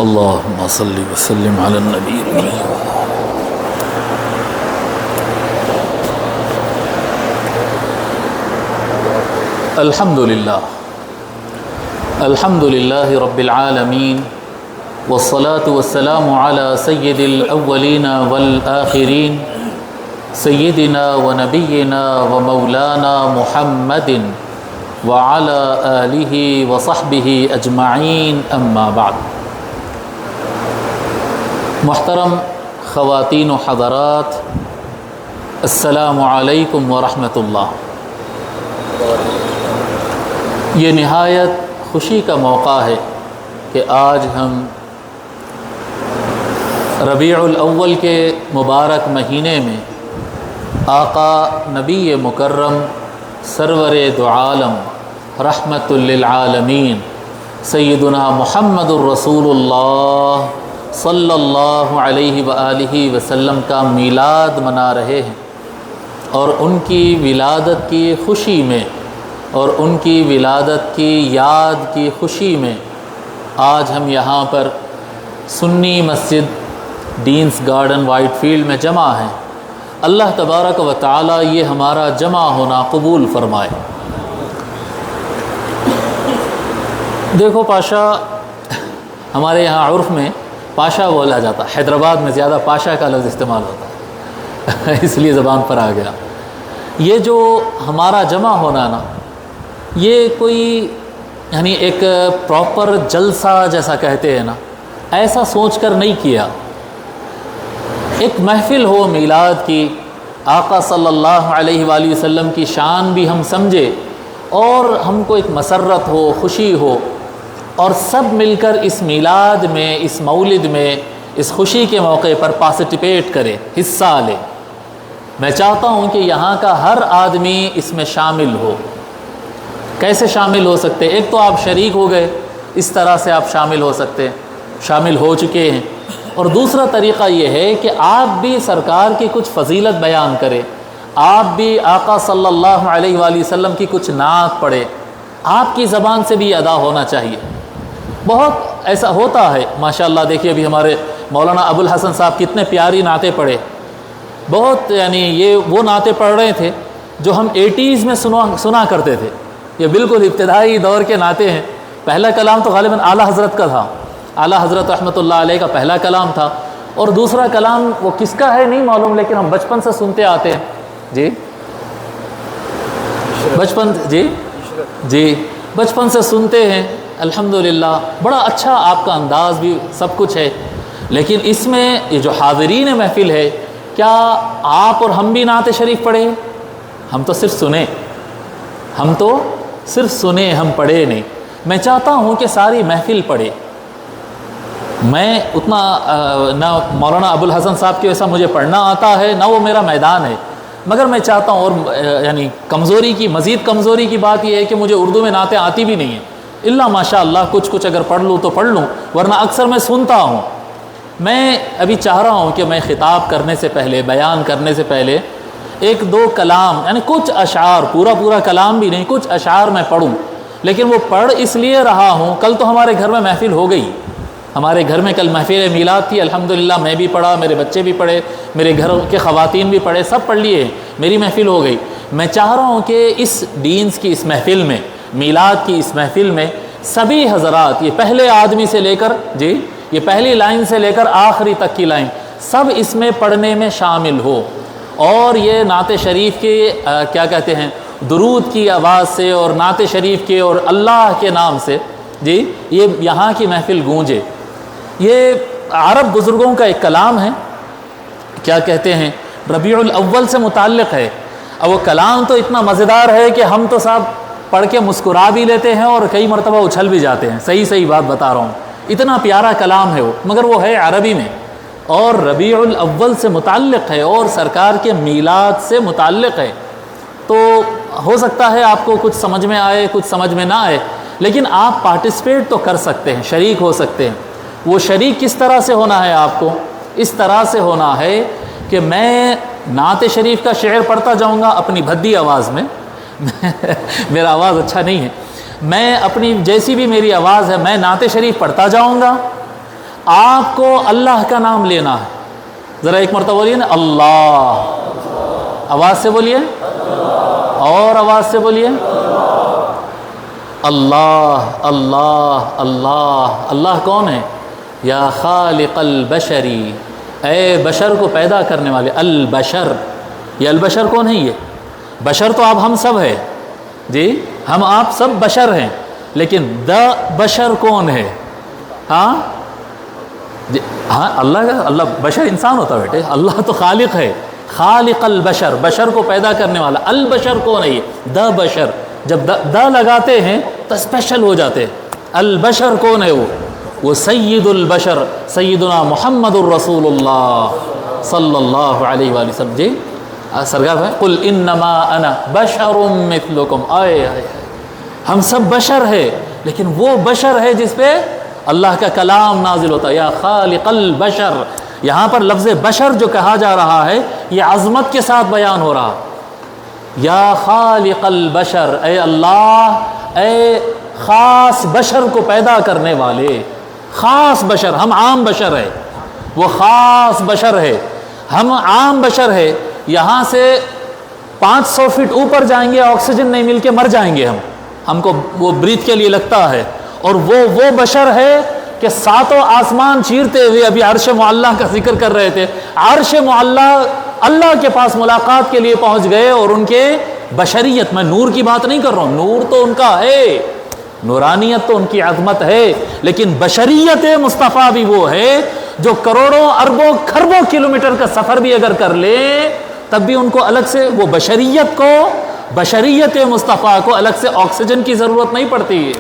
اللهم صل وسلم على النبي الكريم. الحمد لله رب العالمين، والصلاة والسلام على سيد الأولين والآخرين سيدنا ونبينا ومولانا محمد وعلى آله وصحبه أجمعين، أما بعد. محترم خواتین و حضرات، السلام علیکم ورحمۃ اللہ. یہ نہایت خوشی کا موقع ہے کہ آج ہم ربیع الاول کے مبارک مہینے میں آقا نبی مکرم سرور دو عالم رحمت للعالمین سیدنا محمد الرسول اللہ صلی اللہ علیہ وآلہ وسلم کا میلاد منا رہے ہیں، اور ان کی ولادت کی خوشی میں اور ان کی ولادت کی یاد کی خوشی میں آج ہم یہاں پر سنی مسجد ڈینز گارڈن وائٹ فیلڈ میں جمع ہیں. اللہ تبارک و تعالی یہ ہمارا جمع ہونا قبول فرمائے. دیکھو پاشا، ہمارے یہاں عرف میں پاشا بولا جاتا، حیدرآباد میں زیادہ پاشا کا لفظ استعمال ہوتا ہے اس لیے زبان پر آ گیا. یہ جو ہمارا جمع ہونا نا، یہ کوئی یعنی ایک پراپر جلسہ جیسا کہتے ہیں نا، ایسا سوچ کر نہیں کیا. ایک محفل ہو میلاد کی، آقا صلی اللہ علیہ وآلہ وسلم کی شان بھی ہم سمجھے، اور ہم کو ایک مسرت ہو، خوشی ہو، اور سب مل کر اس میلاد میں، اس مولد میں، اس خوشی کے موقع پر پارٹیسپیٹ کرے، حصہ لے. میں چاہتا ہوں کہ یہاں کا ہر آدمی اس میں شامل ہو. کیسے شامل ہو سکتے؟ ایک تو آپ شریک ہو گئے، اس طرح سے آپ شامل ہو سکتے، شامل ہو چکے ہیں. اور دوسرا طریقہ یہ ہے کہ آپ بھی سرکار کی کچھ فضیلت بیان کرے، آپ بھی آقا صلی اللہ علیہ وآلہ وسلم کی کچھ نعت پڑھے. آپ کی زبان سے بھی یہ ادا ہونا چاہیے. بہت ایسا ہوتا ہے ماشاءاللہ. دیکھیے ابھی ہمارے مولانا ابوالحسن صاحب کتنے پیاری نعتیں پڑھے. بہت یعنی یہ وہ نعتیں پڑھ رہے تھے جو ہم 80s میں سنا کرتے تھے. یہ بالکل ابتدائی دور کے نعتیں ہیں. پہلا کلام تو غالباً اعلیٰ حضرت کا تھا، اعلیٰ حضرت رحمۃ اللہ علیہ کا پہلا کلام تھا. اور دوسرا کلام وہ کس کا ہے نہیں معلوم، لیکن ہم بچپن سے سنتے آتے ہیں. جی بچپن جی بچپن سے سنتے ہیں. الحمدللہ بڑا اچھا آپ کا انداز بھی سب کچھ ہے. لیکن اس میں یہ جو حاضرین محفل ہے، کیا آپ اور ہم بھی نعت شریف پڑھیں؟ ہم تو صرف سنے، ہم پڑھے نہیں. میں چاہتا ہوں کہ ساری محفل پڑھے. میں اتنا نہ مولانا ابوالحسن صاحب کی ویسا مجھے پڑھنا آتا ہے، نہ وہ میرا میدان ہے، مگر میں چاہتا ہوں. اور یعنی مزید کمزوری کی بات یہ ہے کہ مجھے اردو میں نعتیں آتی بھی نہیں ہیں، الا ماشاء اللہ کچھ اگر پڑھ لوں تو پڑھ لوں، ورنہ اکثر میں سنتا ہوں. میں ابھی چاہ رہا ہوں کہ میں خطاب کرنے سے پہلے، بیان کرنے سے پہلے، ایک دو کلام یعنی کچھ اشعار، پورا کلام بھی نہیں، کچھ اشعار میں پڑھوں. لیکن وہ پڑھ اس لیے رہا ہوں، کل تو ہمارے گھر میں محفل ہو گئی. ہمارے گھر میں کل محفل میلاد تھی. الحمدللہ میں بھی پڑھا، میرے بچے بھی پڑھے، میرے گھر کے خواتین بھی پڑھے، سب پڑھ لیے، میری محفل ہو گئی. میں چاہ رہا ہوں کہ اس ڈینز کی اس محفل میں، میلاد کی اس محفل میں سبھی حضرات، یہ پہلے آدمی سے لے کر یہ پہلی لائن سے لے کر آخری تک کی لائن، سب اس میں پڑھنے میں شامل ہو. اور یہ نعت شریف کے کیا کہتے ہیں، درود کی آواز سے اور نعت شریف کے اور اللہ کے نام سے یہ یہاں کی محفل گونجے. یہ عرب بزرگوں کا ایک کلام ہے، کیا کہتے ہیں، ربیع الاول سے متعلق ہے. اور وہ کلام تو اتنا مزیدار ہے کہ ہم تو صاحب پڑھ کے مسکرا بھی لیتے ہیں اور کئی مرتبہ اچھل بھی جاتے ہیں. صحیح بات بتا رہا ہوں، اتنا پیارا کلام ہے وہ، مگر وہ ہے عربی میں اور ربیع الاول سے متعلق ہے اور سرکار کے میلاد سے متعلق ہے. تو ہو سکتا ہے آپ کو کچھ سمجھ میں آئے، کچھ سمجھ میں نہ آئے، لیکن آپ پارٹیسپیٹ تو کر سکتے ہیں، شریک ہو سکتے ہیں. وہ شریک کس طرح سے ہونا ہے؟ آپ کو اس طرح سے ہونا ہے کہ میں نعت شریف کا شعر پڑھتا جاؤں گا اپنی بھدی آواز میں میرا آواز اچھا نہیں ہے، میں اپنی جیسی بھی میری آواز ہے میں نعت شریف پڑھتا جاؤں گا. آپ کو اللہ کا نام لینا ہے. ذرا ایک مرتبہ بولیے نا اللہ، آواز سے بولیے، اور آواز سے بولیے اللہ اللہ اللہ. اللہ کون ہے؟ یا خالق البشری، اے بشر کو پیدا کرنے والے. البشر، یہ البشر کون ہے؟ یہ بشر تو آپ ہم سب ہیں جی، ہم آپ سب بشر ہیں، لیکن دا بشر کون ہے؟ ہاں جی ہاں، اللہ کا. اللہ بشر انسان ہوتا ہے بیٹے، اللہ تو خالق ہے. خالق البشر، بشر کو پیدا کرنے والا. البشر کون ہے؟ یہ دا بشر. جب دا لگاتے ہیں تو اسپیشل ہو جاتے ہیں. البشر کون ہے؟ وہ سید البشر سیدنا محمد الرسول اللہ صلی اللہ علیہ وآلہ وسلم. جی سرکار ہے، قل انما انا بشر مثلکم. آئے ہم سب بشر ہے، لیکن وہ بشر ہے جس پہ اللہ کا کلام نازل ہوتا ہے. یا خالق البشر، یہاں پر لفظ بشر جو کہا جا رہا ہے یہ عظمت کے ساتھ بیان ہو رہا. یا خالق البشر، اے اللہ، اے خاص بشر کو پیدا کرنے والے. خاص بشر، ہم عام بشر ہے، وہ خاص بشر ہے. ہم عام بشر ہے، یہاں سے 500 فٹ اوپر جائیں گے آکسیجن نہیں مل کے مر جائیں گے ہم کو وہ بریتھ کے لیے لگتا ہے. اور وہ بشر ہے کہ 7 آسمان چیرتے ہوئے، ابھی عرش معلی کا ذکر کر رہے تھے، عرش معلی اللہ کے پاس ملاقات کے لیے پہنچ گئے. اور ان کے بشریت، میں نور کی بات نہیں کر رہا ہوں، نور تو ان کا ہے، نورانیت تو ان کی عظمت ہے، لیکن بشریت مصطفیٰ بھی وہ ہے جو کروڑوں اربوں کھربوں کلومیٹر کا سفر بھی اگر کر لے تب بھی ان کو الگ سے وہ بشریت مصطفیٰ کو الگ سے آکسیجن کی ضرورت نہیں پڑتی ہے.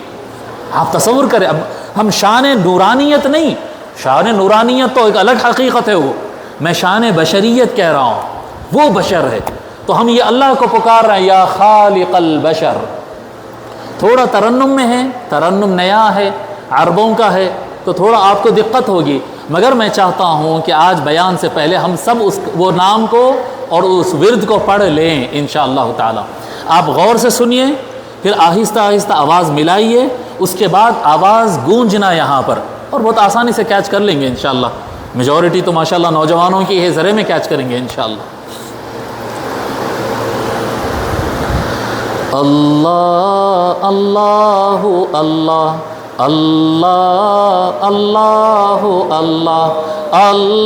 آپ تصور کریں، اب ہم شان نورانیت نہیں، شان نورانیت تو ایک الگ حقیقت ہے، وہ میں شان بشریت کہہ رہا ہوں، وہ بشر ہے. تو ہم یہ اللہ کو پکار رہے ہیں یا خالق البشر. تھوڑا ترنم میں ہے، ترنم نیا ہے، عربوں کا ہے، تو تھوڑا آپ کو دقت ہوگی، مگر میں چاہتا ہوں کہ آج بیان سے پہلے ہم سب وہ نام کو اور اس ورد کو پڑھ لیں انشاءاللہ تعالی. آپ غور سے سنیے، پھر آہستہ آہستہ آواز ملائیے، اس کے بعد آواز گونجنا یہاں پر، اور بہت آسانی سے کیچ کر لیں گے انشاءاللہ. میجورٹی تو ماشاءاللہ نوجوانوں کی ہے، ذرے میں کیچ کریں گے انشاءاللہ. اللہ اللہ اللہ اللہ اللہ اللہ اللہ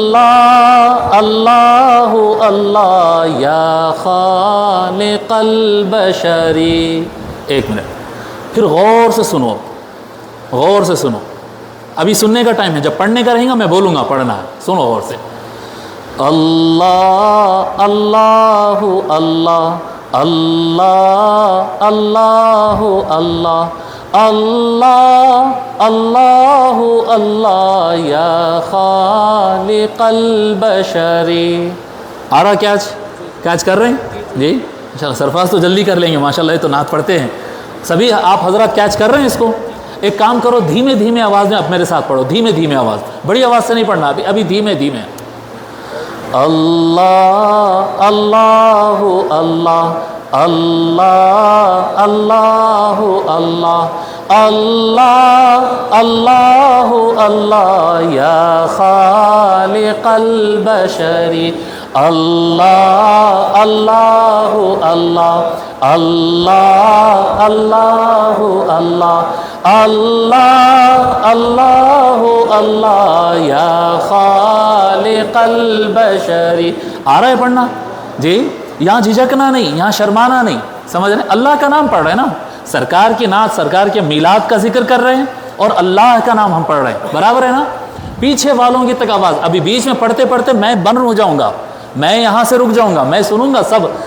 اللہ اللہ یا خالق البشری. ایک منٹ، پھر غور سے سنو، غور سے سنو. ابھی سننے کا ٹائم ہے، جب پڑھنے کا رہے گا میں بولوں گا پڑھنا ہے. سنو غور سے. اللہ اللہ اللہ اللہ اللہ اللہ اللہ اللہ اللہ یا خالق البشری. آ رہا کیچ کر رہے ہیں جی؟ انشاءاللہ سرفراز تو جلدی کر لیں گے ماشاءاللہ، یہ تو نعت پڑھتے ہیں سبھی. آپ حضرات کیچ کر رہے ہیں اس کو؟ ایک کام کرو، دھیمے دھیمے آواز میں آپ میرے ساتھ پڑھو، دھیمے دھیمے آواز، بڑی آواز سے نہیں پڑھنا ابھی دھیمے دھیمے. اللہ اللہ اللہ اللہ اللہ اللہ اللہ اللہ اللہ یا خالق البشری. اللہ اللہ اللہ اللہ اللہ اللہ اللہ اللہ اللہ یا خالق البشری. آ رہا ہے پڑھنا جی؟ یہاں جھجکنا نہیں، یہاں شرمانا نہیں، سمجھ رہے ہیں؟ اللہ کا نام پڑھ رہے ہیں نا، سرکار کی نعت، سرکار کے میلاد کا ذکر کر رہے ہیں اور اللہ کا نام ہم پڑھ رہے ہیں، برابر ہے نا؟ پیچھے والوں کی تک آواز، ابھی بیچ میں پڑھتے پڑھتے میں بند ہو جاؤں گا، میں یہاں سے رک جاؤں گا، میں سنوں گا،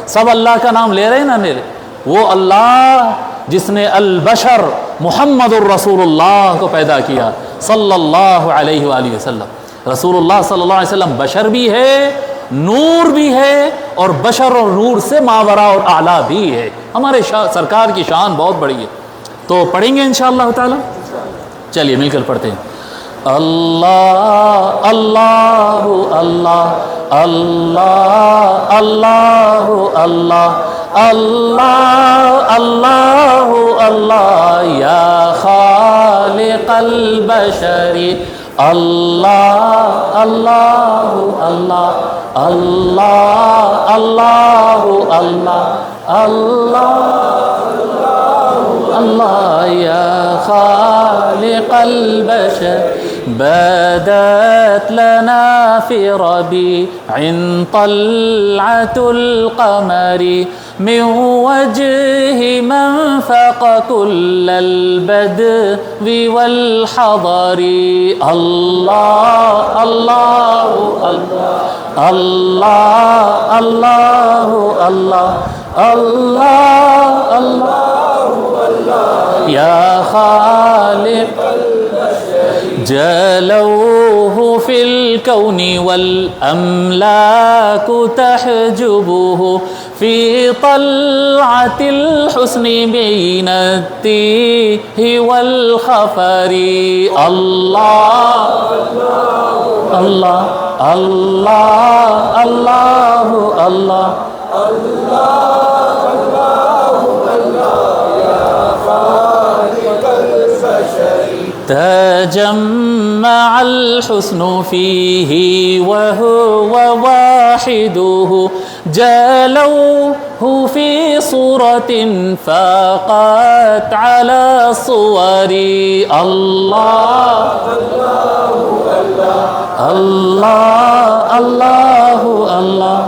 سب اللہ کا نام لے رہے ہیں نا میرے. وہ اللہ جس نے البشر محمد الرسول اللہ کو پیدا کیا صلی اللہ علیہ وآلہ وسلم. رسول اللہ صلی اللہ علیہ وسلم بشر بھی ہے، نور بھی ہے، اور بشر اور نور سے ماورا اور اعلیٰ بھی ہے. ہمارے سرکار کی شان بہت بڑی ہے. تو پڑھیں گے انشاءاللہ تعالی. چلیے مل کر پڑھتے ہیں. اللہ اللہ اللہ اللہ اللہ اللہ اللہ اللہ اللہ یا خالق البشری. اللہ اللہ اللہ اللہ اللہ اللہ اللہ اللہ یا خالق البشر بدت لنا في ربيع طلعة القمر من وجه من فاق كل البدو والحضر الله الله الله الله الله الله الله يا خالق جلوه في الكون والأملاك تحجبه في طلعة الحسن بين التيه والخفر الله الله الله الله الله تجمع الحسن فيه وهو واحده جلوه في صورة فاقت على صور الله الله الله الله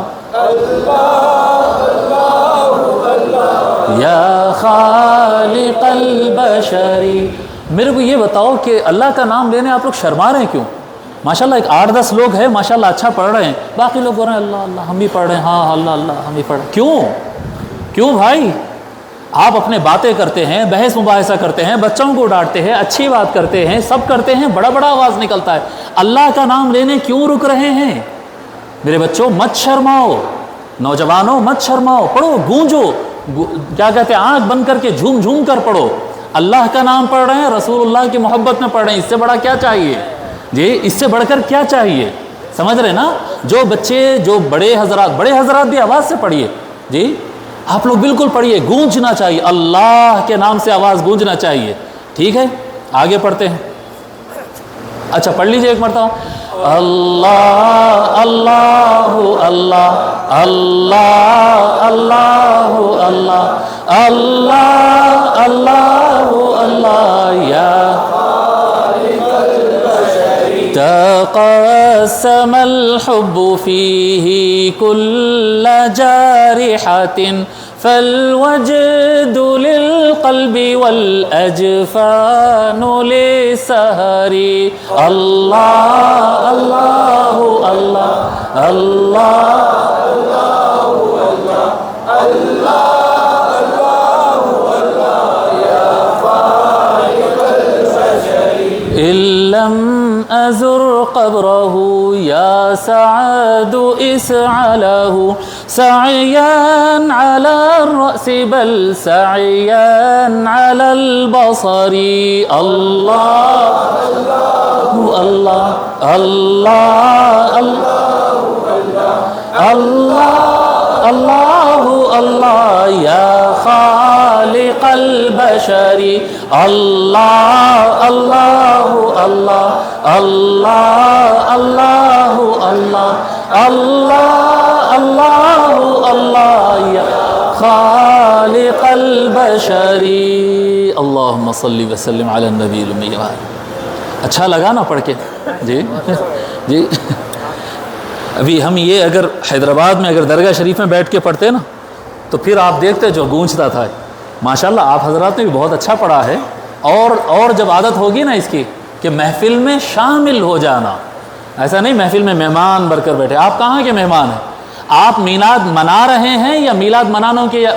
يا خالق البشر. میرے کو یہ بتاؤ کہ اللہ کا نام لینے آپ لوگ شرما رہے ہیں کیوں؟ ماشاءاللہ ایک 8-10 لوگ ہیں ماشاءاللہ اچھا پڑھ رہے ہیں، باقی لوگ بول رہے ہیں اللہ اللہ ہم بھی پڑھ رہے ہیں، ہاں اللہ اللہ ہم بھی پڑھ رہے ہیں. کیوں بھائی؟ آپ اپنے باتیں کرتے ہیں، بحث مباحثہ کرتے ہیں، بچوں کو ڈانٹتے ہیں، اچھی بات کرتے ہیں، سب کرتے ہیں، بڑا بڑا آواز نکلتا ہے، اللہ کا نام لینے کیوں رک رہے ہیں؟ میرے بچوں مت شرماؤ، نوجوانوں مت شرماؤ، پڑھو، گونجو، کیا کہتے ہیں آنکھ بند کر کے جھوم جھوم کر پڑھو. اللہ کا نام پڑھ رہے ہیں، رسول اللہ کی محبت میں پڑھ رہے ہیں، اس سے بڑا کیا چاہیے جی؟ اس سے بڑھ کر کیا چاہیے؟ سمجھ رہے نا؟ جو بچے، جو بڑے حضرات بھی آواز سے پڑھیے جی، آپ لوگ بالکل پڑھیے، گونجنا چاہیے، اللہ کے نام سے آواز گونجنا چاہیے. ٹھیک ہے آگے پڑھتے ہیں. اچھا پڑھ لیجئے ایک مرتبہ. اللہ اللہ اللہ اللہ اللہ اللہ اللہ اللہ اللہ یا تقسم الحب فيه كل جارحة فالوجد للقلب والأجفان لسهر الله الله الله الله إن لم أزر قبره يا سعد اسع له سعيا على الرأس بل سعيا على البصر الله الله الله الله الله الله يا خالق البشر الله الله الله الله الله الله الله الله الله يا خالق البشر اللهم صل وسلم على النبي الأمي. اچھا لگا نا پڑھ کے جی جی. ابھی ہم یہ اگر حیدرآباد میں اگر درگاہ شریف میں بیٹھ کے پڑھتے نا تو پھر آپ دیکھتے جو گونجتا تھا. ماشاءاللہ آپ حضرات نے بھی بہت اچھا پڑھا ہے. اور جب عادت ہوگی نا اس کی کہ محفل میں شامل ہو جانا، ایسا نہیں محفل میں مہمان بن کر بیٹھے. آپ کہاں کے مہمان ہیں؟ آپ میلاد منا رہے ہیں یا میلاد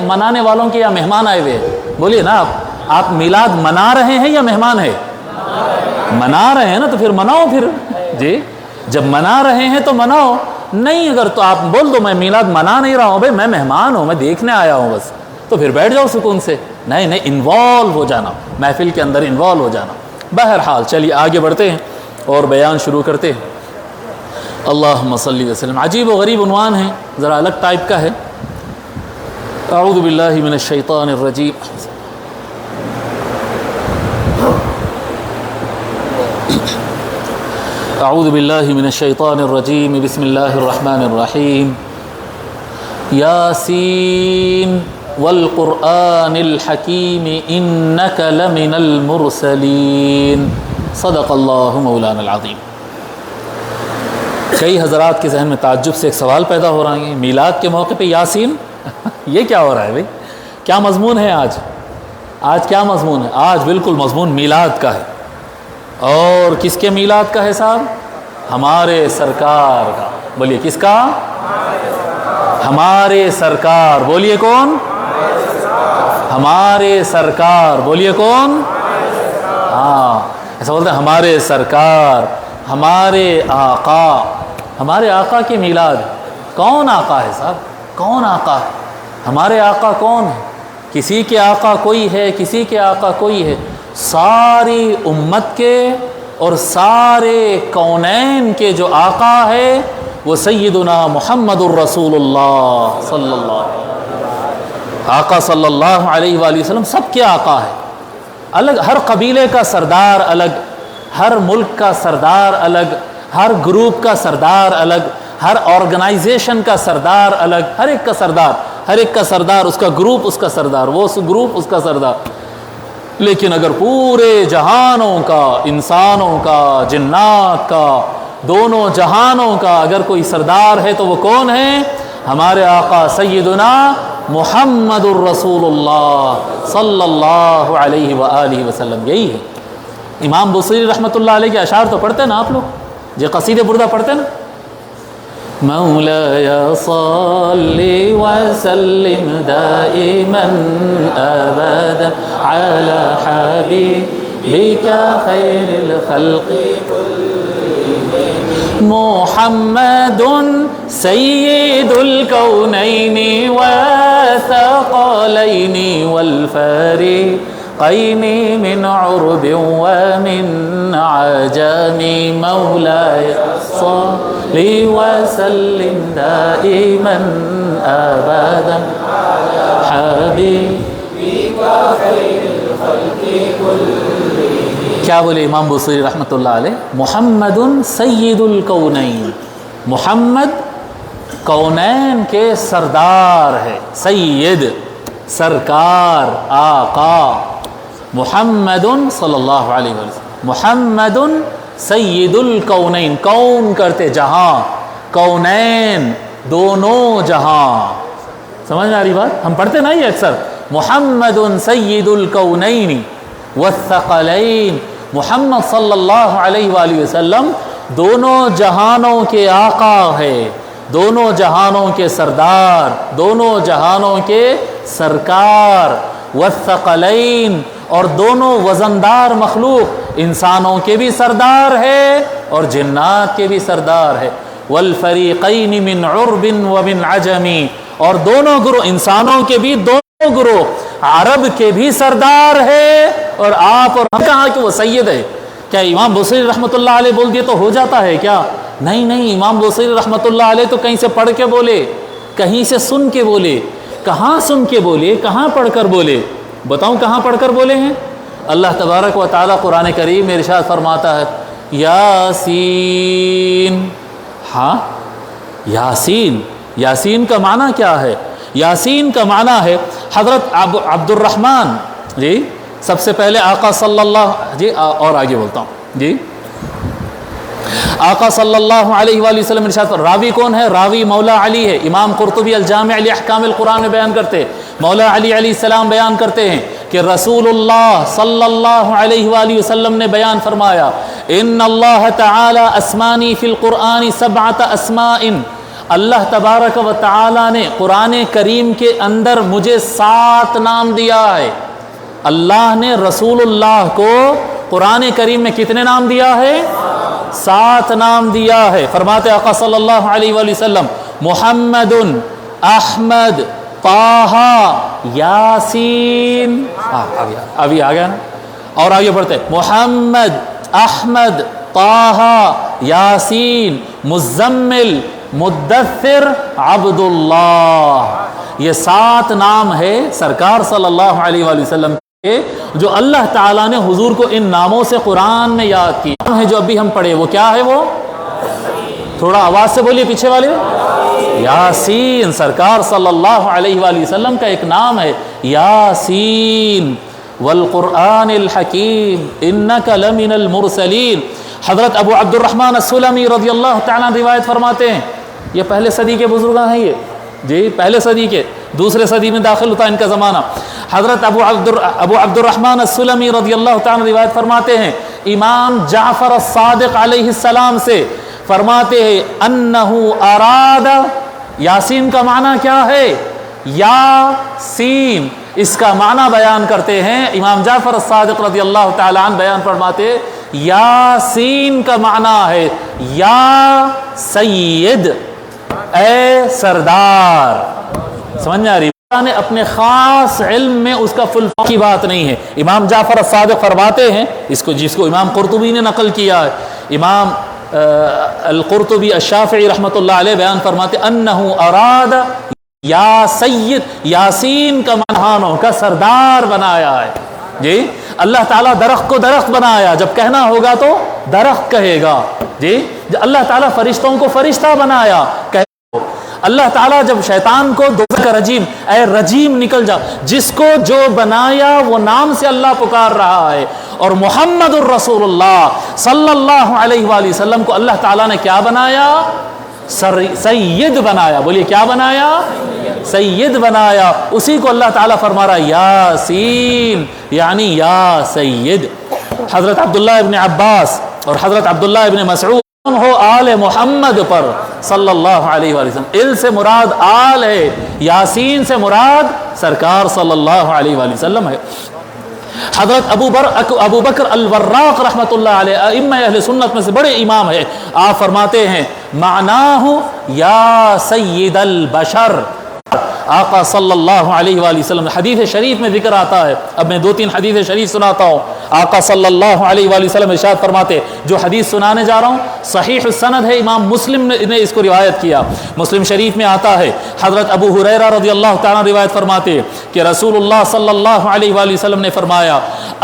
منانے والوں کے یا مہمان آئے ہوئے ہیں؟ بولیے نا آپ میلاد منا رہے ہیں یا مہمان ہے؟ منا رہے ہیں نا تو پھر مناؤ پھر جی. جب منا رہے ہیں تو مناؤ. نہیں اگر تو آپ بول دو میں میلاد منا نہیں رہا ہوں بھائی، میں مہمان ہوں، میں دیکھنے آیا ہوں بس، تو پھر بیٹھ جاؤ سکون سے. نہیں انوالو ہو جانا، محفل کے اندر انوالو ہو جانا. بہرحال چلیے آگے بڑھتے ہیں اور بیان شروع کرتے ہیں. اللہم صلی وسلم. عجیب و غریب عنوان ہے، ذرا الگ ٹائپ کا ہے. اعوذ باللہ من الشیطان الرجیم. اعوذ باللہ من الشیطان الرجیم بسم اللہ الرحمن الرحیم یاسین والقرآن الحکیم انک لمن المرسلین صدق اللہ مولانا العظیم۔ کئی حضرات کے ذہن میں تعجب سے ایک سوال پیدا ہو رہا ہے، میلاد کے موقع پہ یاسین یہ کیا ہو رہا ہے بھائی؟ کیا مضمون ہے آج کیا مضمون ہے؟ آج بالکل مضمون میلاد کا ہے، اور کس کے میلاد کا ہے صاحب؟ ہمارے سرکار کا۔ بولیے کس کا؟ ہمارے سرکار۔ بولیے کون؟ ہمارے سرکار۔ بولیے کون؟ ہاں ایسا بولتے ہیں ہمارے سرکار، ہمارے آقا۔ ہمارے آقا کی میلاد۔ کون آقا ہے صاحب؟ کون آقا ہے؟ ہمارے آقا کون ہے؟ کسی کے آقا کوئی ہے؟ کسی کے آقا کوئی ہے؟ ساری امت کے اور سارے کونین کے جو آقا ہے وہ سیدنا محمد الرسول اللہ صلی اللہ علیہ وسلم۔ آقا صلی اللہ علیہ وآلہ وسلم سب کے آقا ہے، الگ ہر قبیلے کا سردار الگ، ہر ملک کا سردار الگ، ہر گروپ کا سردار الگ، ہر آرگنائزیشن کا سردار الگ، ہر ایک کا سردار، ہر ایک کا سردار، اس کا گروپ اس کا سردار، وہ گروپ اس کا سردار۔ لیکن اگر پورے جہانوں کا، انسانوں کا، جنات کا، دونوں جہانوں کا اگر کوئی سردار ہے تو وہ کون ہے؟ ہمارے آقا سیدنا محمد الرسول اللہ صلی اللہ علیہ وآلہ وسلم۔ یہی ہے۔ امام بصیری رحمۃ اللہ علیہ کے اشعار تو پڑھتے ہیں نا آپ لوگ، یہ قصیدے بردہ پڑھتے ہیں نا؟ مولاي صل وسلم دائما ابدا على حبيبك خير الخلق محمد سيد الكونين والثقلين والفريقين من عرب ومن عجم مولاي صل وسلم دائما ابدا حبيبك خير الخلق كلهم۔ کیا بولے امام بصیری رحمۃ اللہ علیہ؟ محمد سید الکونین، محمد کونین کے سردار ہے، سید سرکار آقا، محمد صلی اللہ علیہ وسلم، محمد سید الکونین، کون کرتے جہاں، کونین دونوں جہاں۔ سمجھ میں آ رہی بات؟ ہم پڑھتے نا یہ اکثر، محمد سید الکونین والثقلین، محمد صلی اللہ علیہ وآلہ وسلم دونوں جہانوں کے آقا ہے، دونوں جہانوں کے سردار، دونوں جہانوں کے سرکار، والثقلین، اور دونوں وزندار مخلوق، انسانوں کے بھی سردار ہے اور جنات کے بھی سردار ہے، والفریقین من عرب ومن عجم، اور دونوں گروہ، انسانوں کے بھی دونوں گروہ، عرب کے بھی سردار ہے اور آپ اور ہم کہاں کہ وہ سید ہے۔ کیا امام بصیری رحمۃ اللہ علیہ بول دیے تو ہو جاتا ہے کیا؟ نہیں نہیں، امام بصیری رحمۃ اللہ علیہ تو کہیں سے پڑھ کے بولے، کہیں سے سن کے بولے۔ کہاں سن کے بولے؟ کہاں پڑھ کر بولے؟ بتاؤں کہاں پڑھ کر بولے ہیں؟ اللہ تبارک و تعالیٰ قرآن کریم میں ارشاد فرماتا ہے یاسین۔ ہاں یاسین، یاسین کا معنی کیا ہے؟ یاسین کا معنی ہے حضرت عبد الرحمن جی، سب سے پہلے آقا صلی اللہ جی، اور آگے بولتا ہوں جی، آقا صلی اللہ علیہ وآلہ وسلم ارشاد پر، راوی کون ہے؟ راوی مولا علی ہے۔ امام قرطبی الجامع لاحکام القرآن میں بیان کرتے ہیں، مولا علی علیہ السلام بیان کرتے ہیں کہ رسول اللہ صلی اللہ علیہ وآلہ وسلم نے بیان فرمایا، ان اللہ تعالی اسمانی فی القرآن سبعۃ اسماء، اللہ تبارک و تعالی نے قرآن کریم کے اندر مجھے 7 نام دیا ہے۔ اللہ نے رسول اللہ کو قرآن کریم میں کتنے نام دیا ہے؟ 7 نام دیا ہے۔ فرماتے آقا صلی اللہ علیہ وآلہ وسلم، محمد، احمد، طہ، یاسین۔ ابھی آ گیا نا؟ اور آگے بڑھتے، محمد، احمد، طہ، یاسین، مزمل، مدثر، عبداللہ۔ یہ 7 نام ہے سرکار صلی اللہ علیہ وآلہ وسلم جو اللہ تعالیٰ نے حضور کو ان ناموں سے قرآن میں یاد کیا ہے، جو ابھی ہم پڑھے وہ کیا ہے؟ وہ تھوڑا آواز سے بولیے پیچھے والے، یاسین، سرکار صلی اللہ علیہ وآلہ وسلم کا ایک نام ہے یاسین، والقرآن الحکیم انک لمن المرسلین۔ حضرت ابو عبد الرحمن السلمی رضی اللہ تعالیٰ روایت فرماتے ہیں، یہ پہلے صدی کے بزرگ ہیں، یہ جی پہلے صدی کے، دوسرے صدی میں داخل ہوتا ہے ان کا زمانہ۔ حضرت ابو عبد الرحمن السلمی رضی اللہ تعالیٰ روایت فرماتے ہیں امام جعفر الصادق علیہ السلام سے، فرماتے ہیں انہو اراد، یاسین کا معنی کیا ہے؟ یاسین، اس کا معنی بیان کرتے ہیں امام جعفر الصادق رضی اللہ تعالیٰ عنہ، بیان فرماتے ہیں یاسین کا معنی ہے یا سید، اے سردار۔ سمجھ میں آ رہی؟ نے اپنے خاص علم میں اس کا فل کی بات نہیں ہے۔ امام جعفر الصادق فرماتے ہیں اس کو، جس کو امام قرطبی نے نقل کیا ہے، امام القرطبی الشافعی رحمۃ اللہ علیہ بیان فرماتے انہو اراد یا سید، یاسین کا معنی کا سردار بنایا ہے جی۔ اللہ تعالیٰ درخت کو درخت بنایا، جب کہنا ہوگا تو درخت کہے گا جی۔ اللہ تعالیٰ فرشتوں کو فرشتہ بنایا، اللہ تعالیٰ جب شیطان کو دوزخ کا رجیم، اے رجیم نکل جا، جس کو جو بنایا وہ نام سے اللہ پکار رہا ہے۔ اور محمد الرسول اللہ صلی اللہ علیہ وآلہ وسلم کو اللہ تعالیٰ نے کیا بنایا؟ سید بنایا۔ بولیے کیا بنایا؟ سید بنایا۔ اسی کو اللہ تعالیٰ فرما رہا یاسین، یعنی یا سید۔ حضرت عبداللہ ابن عباس اور حضرت عبداللہ ابن مسعود ہو آل محمد پر صلی اللہ علیہ وآلہ وسلم، ال سے مراد آل ہے، یاسین سے مراد سرکار صلی اللہ علیہ وآلہ وسلم ہے۔ حضرت ابو بکر الوراق رحمۃ اللہ علیہ، ائمہ اہل سنت میں سے بڑے امام ہے، آپ فرماتے ہیں معناہ یا سید البشر، آقا صلی اللہ علیہ وآلہ وسلم۔ حدیث شریف میں ذکر آتا ہے، اب میں 2-3 حدیث شریف سناتا ہوں۔ آقا صلی اللہ علیہ وآلہ وسلم ارشاد فرماتے، جو حدیث سنانے جا رہا ہوں صحیح السند ہے، امام مسلم نے اس کو روایت کیا، مسلم شریف میں آتا ہے۔ حضرت ابو ہریرہ رضی اللہ تعالیٰ روایت فرماتے کہ رسول اللہ صلی اللہ علیہ وآلہ وسلم نے فرمایا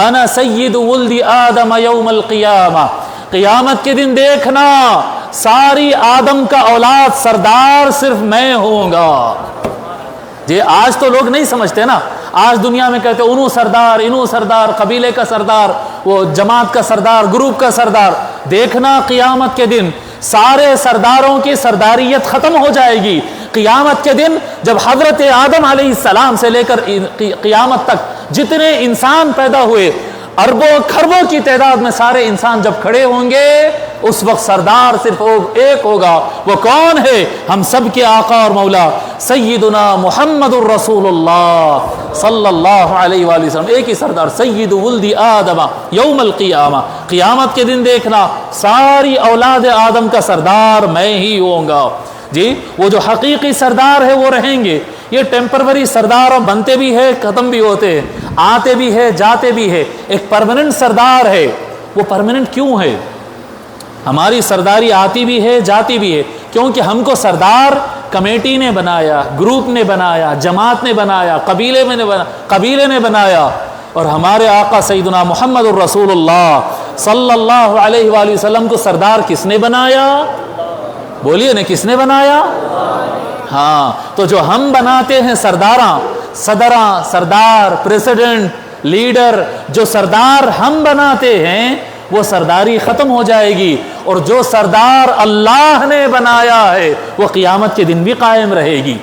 انا سید ولد آدم یوم القیامہ، قیامت کے دن دیکھنا ساری آدم کا اولاد سردار صرف میں ہوں گا جی۔ آج تو لوگ نہیں سمجھتے نا، آج دنیا میں کہتے انہوں سردار، انہوں سردار، قبیلے کا سردار، وہ جماعت کا سردار، گروپ کا سردار۔ دیکھنا قیامت کے دن سارے سرداروں کی سرداریت ختم ہو جائے گی۔ قیامت کے دن جب حضرت آدم علیہ السلام سے لے کر قیامت تک جتنے انسان پیدا ہوئے، اربوں کھربوں کی تعداد میں سارے انسان جب کھڑے ہوں گے، اس وقت سردار صرف ایک ہوگا۔ وہ کون ہے؟ ہم سب کے آقا اور مولا سیدنا محمد الرسول اللہ صلی اللہ علیہ وآلہ وسلم، ایک ہی سردار، سید ولد آدم یوم القیامہ۔ قیامت کے دن دیکھنا ساری اولاد آدم کا سردار میں ہی ہوں گا جی۔ وہ جو حقیقی سردار ہے وہ رہیں گے، یہ ٹیمپروری سردار بنتے بھی ہے، ختم بھی ہوتے ہیں، آتے بھی ہے، جاتے بھی ہے۔ ایک پرماننٹ سردار ہے، وہ پرماننٹ کیوں ہے؟ ہماری سرداری آتی بھی ہے، جاتی بھی ہے، کیونکہ ہم کو سردار کمیٹی نے بنایا، گروپ نے بنایا، جماعت نے بنایا، قبیلے نے بنایا۔ اور ہمارے آقا سیدنا محمد الرسول اللہ صلی اللہ علیہ وآلہ وسلم کو سردار کس نے بنایا؟ بولیے نا، کس نے بنایا؟ ہاں، تو جو ہم بناتے ہیں سرداراں، صدراں، سردار، پریسیڈنٹ، لیڈر، جو سردار ہم بناتے ہیں وہ سرداری ختم ہو جائے گی، اور جو سردار اللہ نے بنایا ہے وہ قیامت کے دن بھی قائم رہے گی۔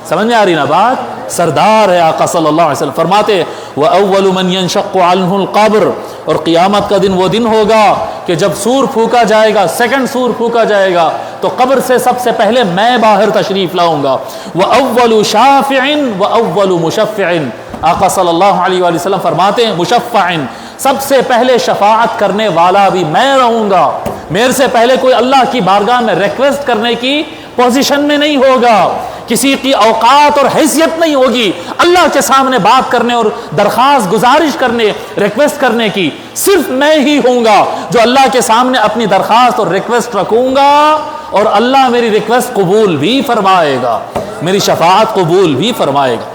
سمجھ میں آ رہی نا بات؟ سردار ہے آقا صلی اللہ علیہ وسلم۔ فرماتے وَأَوَّلُ مَنْ يَنشَقُّ عَنْهُ الْقَبْرُ، اور قیامت کا دن وہ دن ہوگا کہ جب سور پھونکا جائے گا، سیکنڈ سور پھونکا جائے گا، تو قبر سے سب سے پہلے میں باہر تشریف لاؤں گا۔ وَأَوَّلُ شَافِعٍ وَأَوَّلُ مُشَفِّعٍ، آقا صلی اللہ علیہ وآلہ وسلم فرماتے ہیں مشفعٍ، سب سے پہلے شفاعت کرنے والا بھی میں رہوں گا۔ میرے سے پہلے کوئی اللہ کی بارگاہ میں ریکویسٹ کرنے کی پوزیشن میں نہیں ہوگا، کسی کی اوقات اور حیثیت نہیں ہوگی اللہ کے سامنے بات کرنے اور درخواست گزارش کرنے، ریکویسٹ کرنے کی۔ صرف میں ہی ہوں گا جو اللہ کے سامنے اپنی درخواست اور ریکویسٹ رکھوں گا، اور اللہ میری ریکویسٹ قبول بھی فرمائے گا، میری شفاعت قبول بھی فرمائے گا۔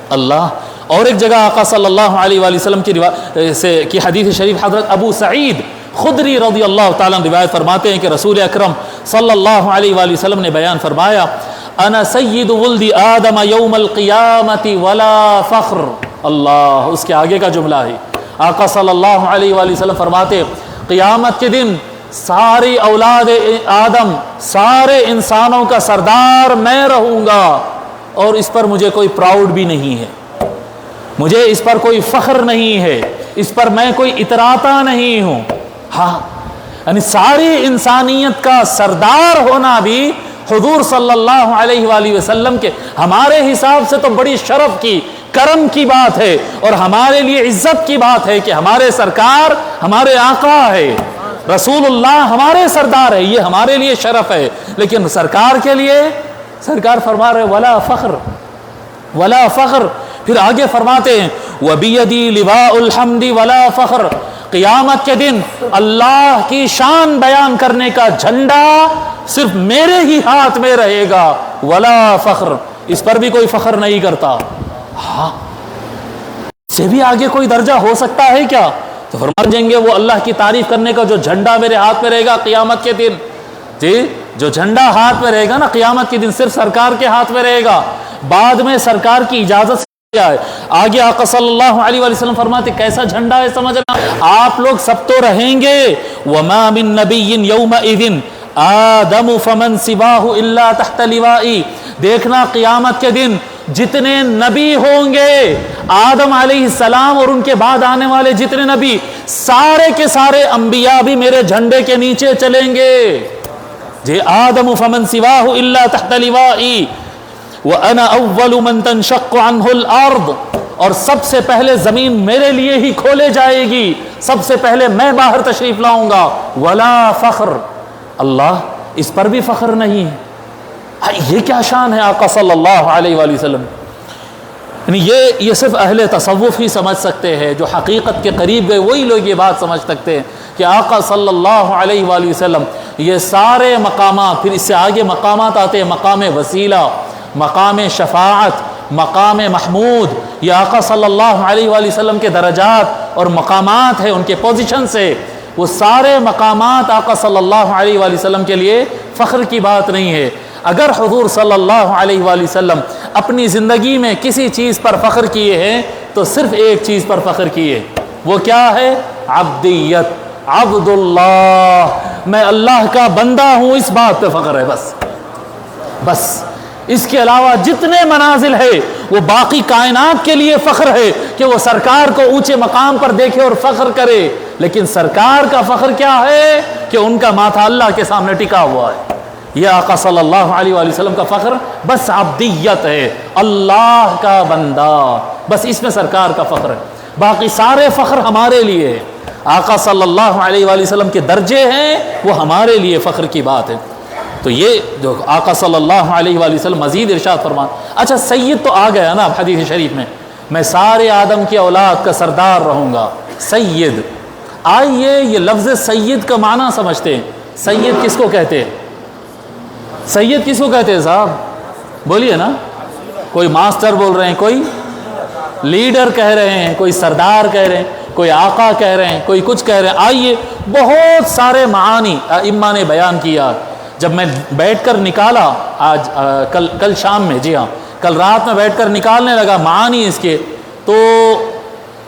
اللہ اور ایک جگہ آقا صلی اللہ علیہ وآلہ وسلم کی حدیث شریف حضرت ابو سعید خدری رضی اللہ تعالیٰ روایت فرماتے ہیں کہ رسول اکرم صلی اللہ علیہ وآلہ وسلم نے بیان فرمایا انا سید ولد آدم یوم القیامت ولا فخر. اللہ، اس کے آگے کا جملہ ہے. آقا صلی اللہ علیہ وآلہ وسلم فرماتے قیامت کے دن ساری اولاد آدم، سارے انسانوں کا سردار میں رہوں گا، اور اس پر مجھے کوئی پراؤڈ بھی نہیں ہے، مجھے اس پر کوئی فخر نہیں ہے، اس پر میں کوئی اتراتا نہیں ہوں. ہاں، یعنی ساری انسانیت کا سردار ہونا بھی حضور صلی اللہ علیہ وآلہ وسلم کے ہمارے حساب سے تو بڑی شرف کی، کرم کی بات ہے، اور ہمارے لیے عزت کی بات ہے کہ ہمارے سرکار ہمارے آقا ہے، رسول اللہ ہمارے سردار ہے، یہ ہمارے لیے شرف ہے. لیکن سرکار کے لیے سرکار فرما رہے ولا فخر ولا فخر. پھر آگے فرماتے ہیں وَبِيَدِي لِوَاءُ الْحَمْدِ وَلَا فَخْرٍ. قیامت کے دن اللہ کی شان بیان کرنے کا جھنڈا صرف میرے ہی ہاتھ میں رہے گا، ولا فخر، اس پر بھی کوئی فخر نہیں کرتا. ہاں، اس سے بھی آگے کوئی درجہ ہو سکتا ہے کیا؟ تو فرما جائیں گے وہ اللہ کی تعریف کرنے کا جو جھنڈا میرے ہاتھ میں رہے گا قیامت کے دن، جی جو جھنڈا ہاتھ میں رہے گا نا قیامت کے دن صرف سرکار کے ہاتھ میں رہے گا. بعد میں سرکار کی اجازت سے ہے. آگے آقا صلی اللہ علیہ وآلہ وسلم فرماتے کیسا جھنڈا ہے سمجھنا، آپ لوگ سب تو رہیں گے. وَمَا مِن نَبِيٍّ يَوْمَئِذٍ آدَمُ فَمَنْ سِوَاهُ إِلَّا تَحْتَ لِوَائِي. دیکھنا قیامت کے دن جتنے نبی ہوں گے، آدم علیہ السلام اور ان کے بعد آنے والے جتنے نبی، سارے کے سارے انبیاء بھی میرے جھنڈے کے نیچے چلیں گے. جی آدم فمن سواہ الا تحت لوائي وانا اول من تنشق عنه الارض. اور سب سے پہلے زمین میرے لیے ہی کھولے جائے گی، سب سے پہلے میں باہر تشریف لاؤں گا. ولا فخر، اللہ اس پر بھی فخر نہیں ہے. یہ کیا شان ہے آقا صلی اللہ علیہ وآلہ وسلم. یعنی یہ صرف اہل تصوف ہی سمجھ سکتے ہیں، جو حقیقت کے قریب گئے وہی لوگ یہ بات سمجھ سکتے ہیں کہ آقا صلی اللہ علیہ وآلہ وسلم یہ سارے مقامات، پھر اس سے آگے مقامات آتے ہیں، مقام وسیلہ، مقام شفاعت، مقام محمود. یہ آقا صلی اللہ علیہ وآلہ وسلم کے درجات اور مقامات ہیں، ان کے پوزیشن سے. وہ سارے مقامات آقا صلی اللہ علیہ وآلہ وسلم کے لیے فخر کی بات نہیں ہے. اگر حضور صلی اللہ علیہ وآلہ وسلم اپنی زندگی میں کسی چیز پر فخر کیے ہیں تو صرف ایک چیز پر فخر کیے، وہ کیا ہے؟ عبدیت. عبد اللہ، میں اللہ کا بندہ ہوں، اس بات پہ فخر ہے. بس اس کے علاوہ جتنے منازل ہے وہ باقی کائنات کے لیے فخر ہے کہ وہ سرکار کو اونچے مقام پر دیکھے اور فخر کرے. لیکن سرکار کا فخر کیا ہے کہ ان کا ماتھا اللہ کے سامنے ٹکا ہوا ہے. یہ آقا صلی اللہ علیہ وآلہ وسلم کا فخر بس عبدیت ہے، اللہ کا بندہ، بس اس میں سرکار کا فخر ہے. باقی سارے فخر ہمارے لیے ہے. آقا صلی اللہ علیہ وآلہ وسلم کے درجے ہیں وہ ہمارے لیے فخر کی بات ہے. تو یہ جو آقا صلی اللہ علیہ وآلہ وسلم مزید ارشاد فرمان. اچھا سید تو آ گیا نا اب حدیث شریف میں سارے آدم کی اولاد کا سردار رہوں گا. سید، آئیے یہ لفظ سید کا معنی سمجھتے ہیں. سید کس کو کہتے ہیں؟ سید کس کو کہتے ہیں صاحب؟ بولیے نا. کوئی ماسٹر بول رہے ہیں، کوئی لیڈر کہہ رہے ہیں، کوئی سردار کہہ رہے ہیں، کوئی آقا کہہ رہے ہیں، کوئی کچھ کہہ رہے ہیں. آئیے بہت سارے معانی ائمہ نے بیان کیا. جب میں بیٹھ کر نکالا آج کل شام میں، جی ہاں کل رات میں بیٹھ کر نکالنے لگا معانی اس کے، تو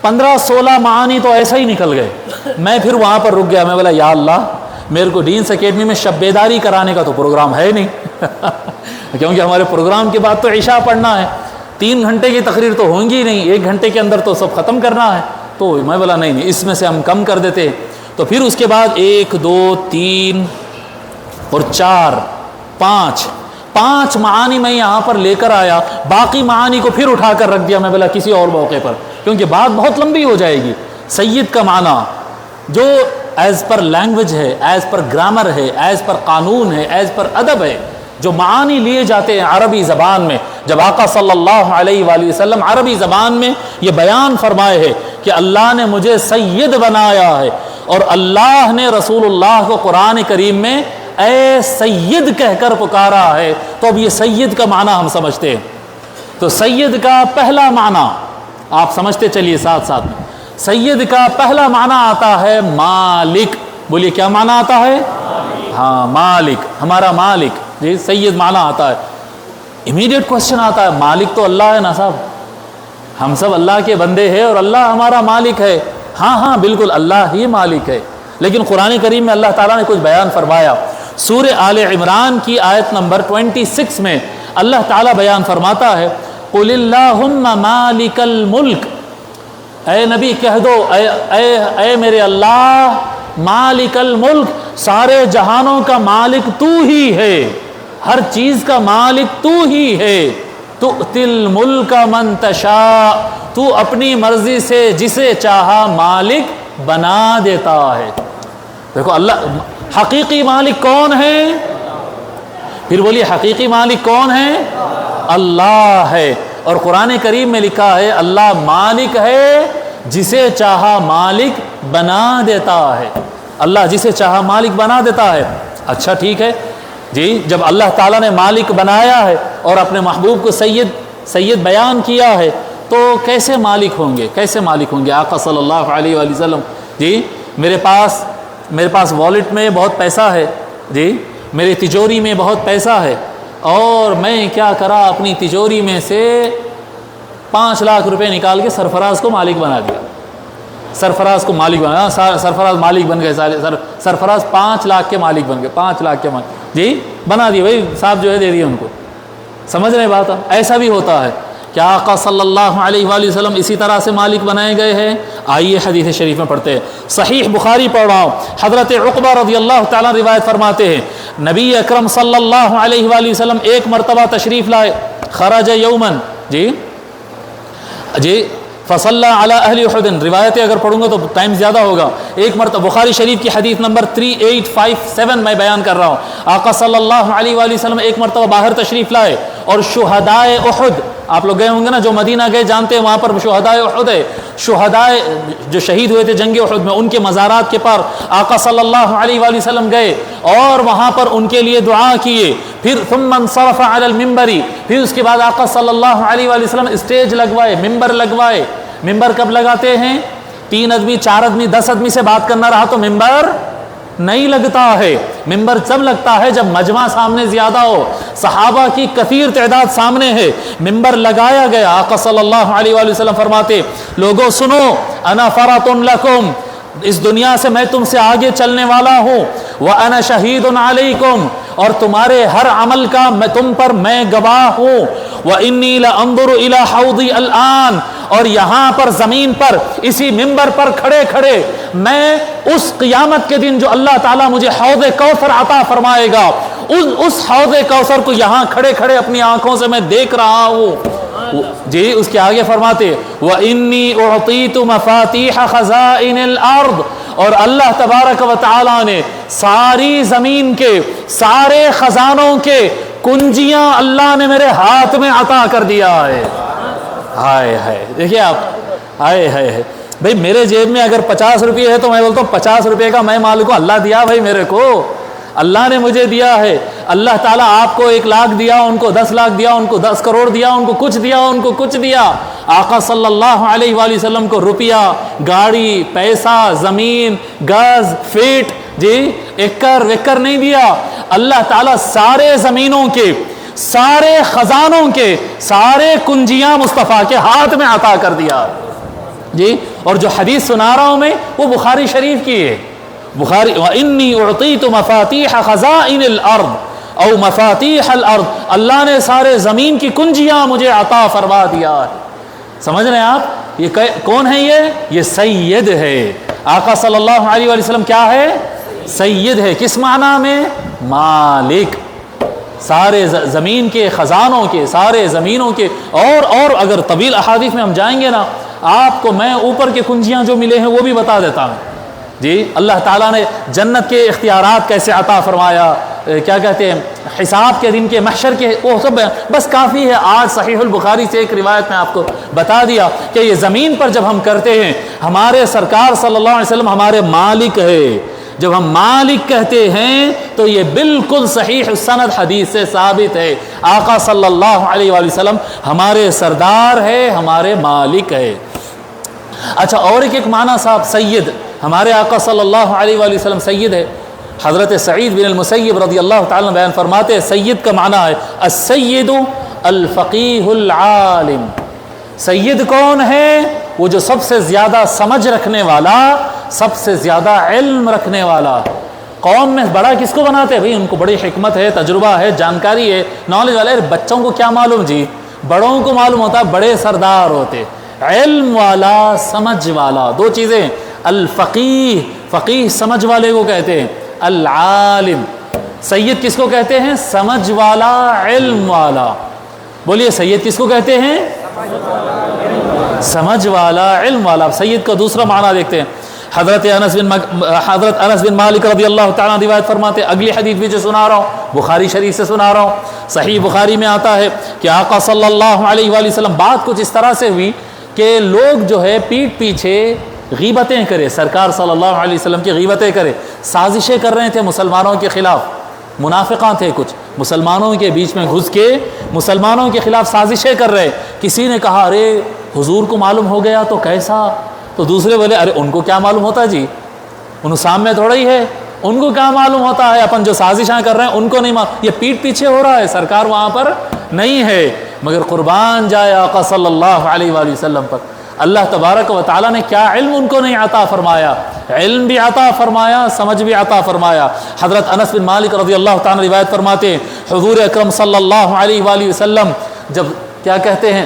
15-16 معانی تو ایسا ہی نکل گئے. میں پھر وہاں پر رک گیا. میں بولا یا اللہ، میرے کو ڈینس اکیڈمی میں شب بیداری کرانے کا تو پروگرام ہے نہیں کیونکہ ہمارے پروگرام کے بعد تو عشاء پڑھنا ہے. 3 گھنٹے کی تقریر تو ہوں گی نہیں، 1 گھنٹے کے اندر تو سب ختم کرنا ہے. تو میں بولا نہیں، اس میں سے ہم کم کر دیتے. تو پھر اس کے بعد 1 2 3 اور 4 5 معانی میں یہاں پر لے کر آیا. باقی معانی کو پھر اٹھا کر رکھ دیا. میں بولا کسی اور موقع پر، کیونکہ بات بہت لمبی ہو جائے گی. سید کا معنی جو ایز پر لینگویج ہے، ایز پر گرامر ہے، ایز پر قانون ہے، ایز پر ادب ہے، جو معانی لیے جاتے ہیں عربی زبان میں. جب آقا صلی اللہ علیہ وآلہ وسلم عربی زبان میں یہ بیان فرمائے ہے کہ اللہ نے مجھے سید بنایا ہے، اور اللہ نے رسول اللہ کو قرآن کریم میں اے سید کہہ کر پکارا ہے، تو اب یہ سید کا معنی ہم سمجھتے ہیں. تو سید کا پہلا معنی آپ سمجھتے چلیے ساتھ ساتھ میں. سید کا پہلا معنی آتا ہے مالک. بولیے کیا معنی آتا ہے؟ ہاں مالک، ہمارا مالک. جی سید معنی آتا ہے. امیڈیٹ کوشچن آتا ہے مالک تو اللہ ہے نا صاحب، ہم سب اللہ کے بندے ہیں اور اللہ ہمارا مالک ہے. ہاں ہاں بالکل اللہ ہی مالک ہے، لیکن قرآن کریم میں اللہ تعالیٰ نے کچھ بیان فرمایا. سورہ آل عمران کی آیت نمبر 26 میں اللہ تعالیٰ بیان فرماتا ہے قُلِ اللَّهُمَّ مَالِكَ الْمُلْكِ، اے نبی کہہ دو اے میرے اللہ مالک الملک، سارے جہانوں کا مالک تو ہی ہے، ہر چیز کا مالک تو ہی ہے. تُؤْتِي الْمُلْكَ مَن تَشَاءُ، تو اپنی مرضی سے جسے چاہا مالک بنا دیتا ہے. دیکھو اللہ حقیقی مالک کون ہے؟ پھر بولیے حقیقی مالک کون ہے؟ اللہ ہے. اور قرآن کریم میں لکھا ہے اللہ مالک ہے، جسے چاہا مالک بنا دیتا ہے. اللہ جسے چاہا مالک بنا دیتا ہے. اچھا ٹھیک ہے جی، جب اللہ تعالیٰ نے مالک بنایا ہے اور اپنے محبوب کو سید بیان کیا ہے تو کیسے مالک ہوں گے؟ کیسے مالک ہوں گے؟ آقا صلی اللہ علیہ وآلہ وسلم جی میرے پاس والیٹ میں بہت پیسہ ہے جی، میری تجوری میں بہت پیسہ ہے، اور میں کیا کرا اپنی تجوری میں سے 5 لاکھ روپے نکال کے سرفراز کو مالک بنا دیا. سرفراز کو مالک بنا، سرفراز مالک بن گئے، سرفراز 5 لاکھ کے مالک بن گئے، 5 لاکھ کے مالک جی بنا دیے. بھائی صاحب جو ہے دے دیے ان کو. سمجھ رہے بات؟ ایسا بھی ہوتا ہے. کیا آقا صلی اللہ علیہ وآلہ وسلم اسی طرح سے مالک بنائے گئے ہیں؟ آئیے حدیث شریف میں پڑھتے ہیں. صحیح بخاری پڑھ رہا ہوں. حضرت عقبہ رضی اللہ تعالیٰ روایت فرماتے ہیں نبی اکرم صلی اللہ علیہ وآلہ وسلم ایک مرتبہ تشریف لائے. خرج یومن جی فصلی علی اہل احد. روایتیں اگر پڑھوں گا تو ٹائم زیادہ ہوگا. ایک مرتبہ بخاری شریف کی حدیث نمبر 3857 میں بیان کر رہا ہوں. آقا صلی اللہ علیہ وآلہ وسلم ایک مرتبہ باہر تشریف لائے اور شہدائے احد، آپ لوگ گئے ہوں گے نا، جو مدینہ گئے جانتے ہیں وہاں پر شہدائے احد ہے. شہدائے جو شہید ہوئے تھے جنگ احد میں، ان کے مزارات کے پر آقا صلی اللہ علیہ وآلہ وسلم گئے اور وہاں پر ان کے لیے دعا کیے. پھر ثم انصرف علی المنبر، پھر اس کے بعد آقا صلی اللہ علیہ وآلہ وسلم اسٹیج لگوائے، ممبر لگوائے. ممبر کب لگاتے ہیں؟ 3 آدمی 4 آدمی 10 آدمی سے بات کرنا رہا تو ممبر نہیں لگتا ہے. ممبر جب لگتا ہے جب مجمع سامنے زیادہ ہو، صحابہ کی کثیر تعداد سامنے ہے. ممبر لگایا گیا. آقا صلی اللہ علیہ وآلہ وسلم فرماتے لوگوں سنو، انا فرط لکم، اس دنیا سے میں تم سے آگے چلنے والا ہوں. وَأَنَا شَهِيدٌ عَلَيْكُمْ، اور تمہارے ہر عمل کا میں تم پر میں گواہ ہوں. وَإِنِّي لَأَنظُرُ إِلَى حَوْضِي الْآن، اور یہاں پر زمین پر اسی ممبر پر کھڑے کھڑے میں اس قیامت کے دن جو اللہ تعالیٰ مجھے حوض کوثر عطا فرمائے گا، اس حوض کوثر کو یہاں کھڑے کھڑے اپنی آنکھوں سے میں دیکھ رہا ہوں. جی اس کے آگے فرماتے وَإِنِّي أُعْطِيتُ مَفَاتِيحَ خَزَائِنِ الْأَرْضِ، اور اللہ تبارک و تعالیٰ نے ساری زمین کے سارے خزانوں کے کنجیاں اللہ نے میرے ہاتھ میں عطا کر دیا ہے. ہائے ہائے، دیکھیے آپ، ہائے ہائے بھائی میرے جیب میں اگر 50 روپے ہے تو میں بولتا ہوں 50 روپے کا میں مالک ہوں. اللہ دیا بھائی میرے کو، اللہ نے مجھے دیا ہے. اللہ تعالیٰ آپ کو 1 لاکھ دیا، ان کو 10 لاکھ دیا، ان کو 10 کروڑ دیا، ان کو کچھ دیا، ان کو کچھ دیا. آقا صلی اللہ علیہ وآلہ وسلم کو روپیہ، گاڑی، پیسہ، زمین، گز، فیٹ جی ایکر ویکر نہیں دیا. اللہ تعالیٰ سارے زمینوں کے، سارے خزانوں کے، سارے کنجیاں مصطفیٰ کے ہاتھ میں عطا کر دیا جی. اور جو حدیث سنا رہا ہوں میں وہ بخاری شریف کی ہے. بخاری وَإِنِّي أُعْطِيتُ مَفَاتِيحَ خَزَائِنِ الْأَرْضِ او مفاتیح الارض، اللہ نے سارے زمین کی کنجیاں مجھے عطا فرما دیا ہے. سمجھ رہے ہیں آپ؟ یہ کون ہے؟ یہ سید ہے. آقا صلی اللہ علیہ وآلہ وسلم کیا ہے؟ سید ہے. کس معنی میں؟ مالک. سارے زمین کے خزانوں کے، سارے زمینوں کے، اور اگر طویل احادیث میں ہم جائیں گے نا، آپ کو میں اوپر کے کنجیاں جو ملے ہیں وہ بھی بتا دیتا ہوں جی. اللہ تعالیٰ نے جنت کے اختیارات کیسے عطا فرمایا، کیا کہتے ہیں حساب کے دن کے، محشر کے، وہ سب بس کافی ہے. آج صحیح البخاری سے ایک روایت میں آپ کو بتا دیا کہ یہ زمین پر جب ہم کرتے ہیں، ہمارے سرکار صلی اللہ علیہ وسلم ہمارے مالک ہے. جب ہم مالک کہتے ہیں تو یہ بالکل صحیح سند حدیث سے ثابت ہے، آقا صلی اللہ علیہ وآلہ وسلم ہمارے سردار ہے، ہمارے مالک ہے۔ اچھا، اور ایک معنی صاحب سید، ہمارے آقا صلی اللہ علیہ وآلہ وسلم سید ہے۔ حضرت سعید بن المسیب رضی اللہ تعالیٰ بیان فرماتے ہیں سید کا معنی ہے السید الفقیہ العالم۔ سید کون ہے؟ وہ جو سب سے زیادہ سمجھ رکھنے والا، سب سے زیادہ علم رکھنے والا۔ قوم میں بڑا کس کو بناتے ہیں؟ بھئی ان کو بڑی حکمت ہے، تجربہ ہے، جانکاری ہے، نالج والا ہے۔ بچوں کو کیا معلوم جی؟ بڑوں کو معلوم ہوتا ہے، بڑے سردار ہوتے، علم والا، سمجھ والا۔ دو چیزیں، الفقیہ، فقیہ سمجھ والے کو کہتے ہیں، العالم سید کس کو کہتے ہیں؟ سمجھ والا، علم والا۔ بولیے سید کس کو کہتے ہیں؟ سمجھ والا، علم والا۔ سید کا دوسرا معنی دیکھتے ہیں، حضرت انس بن مالک رضی اللہ تعالیٰ روایت فرماتے، اگلی حدیث بھی جو سنا رہا ہوں بخاری شریف سے سنا رہا ہوں، صحیح بخاری میں آتا ہے کہ آقا صلی اللہ علیہ وآلہ وسلم بات کچھ اس طرح سے ہوئی کہ لوگ جو ہے پیٹھ پیچھے غیبتیں کرے، سرکار صلی اللہ علیہ وسلم کی غیبتیں کرے، سازشیں کر رہے تھے مسلمانوں کے خلاف، منافقان تھے کچھ، مسلمانوں کے بیچ میں گھس کے مسلمانوں کے خلاف سازشیں کر رہے۔ کسی نے کہا ارے حضور کو معلوم ہو گیا تو کیسا؟ تو دوسرے بولے ارے ان کو کیا معلوم ہوتا جی، ان سامنے تھوڑا ہی ہے، ان کو کیا معلوم ہوتا ہے، اپن جو سازشاں کر رہے ہیں ان کو نہیں معلوم، یہ پیٹھ پیچھے ہو رہا ہے، سرکار وہاں پر نہیں ہے۔ مگر قربان جائے آقا صلی اللہ علیہ وآلہ وسلم پر، اللہ تبارک و تعالیٰ نے کیا علم ان کو نہیں عطا فرمایا، علم بھی عطا فرمایا، سمجھ بھی عطا فرمایا۔ حضرت انس بن مالک رضی اللہ تعالیٰ روایت فرماتے ہیں حضور اکرم صلی اللہ علیہ وآلہ وسلم جب کیا کہتے ہیں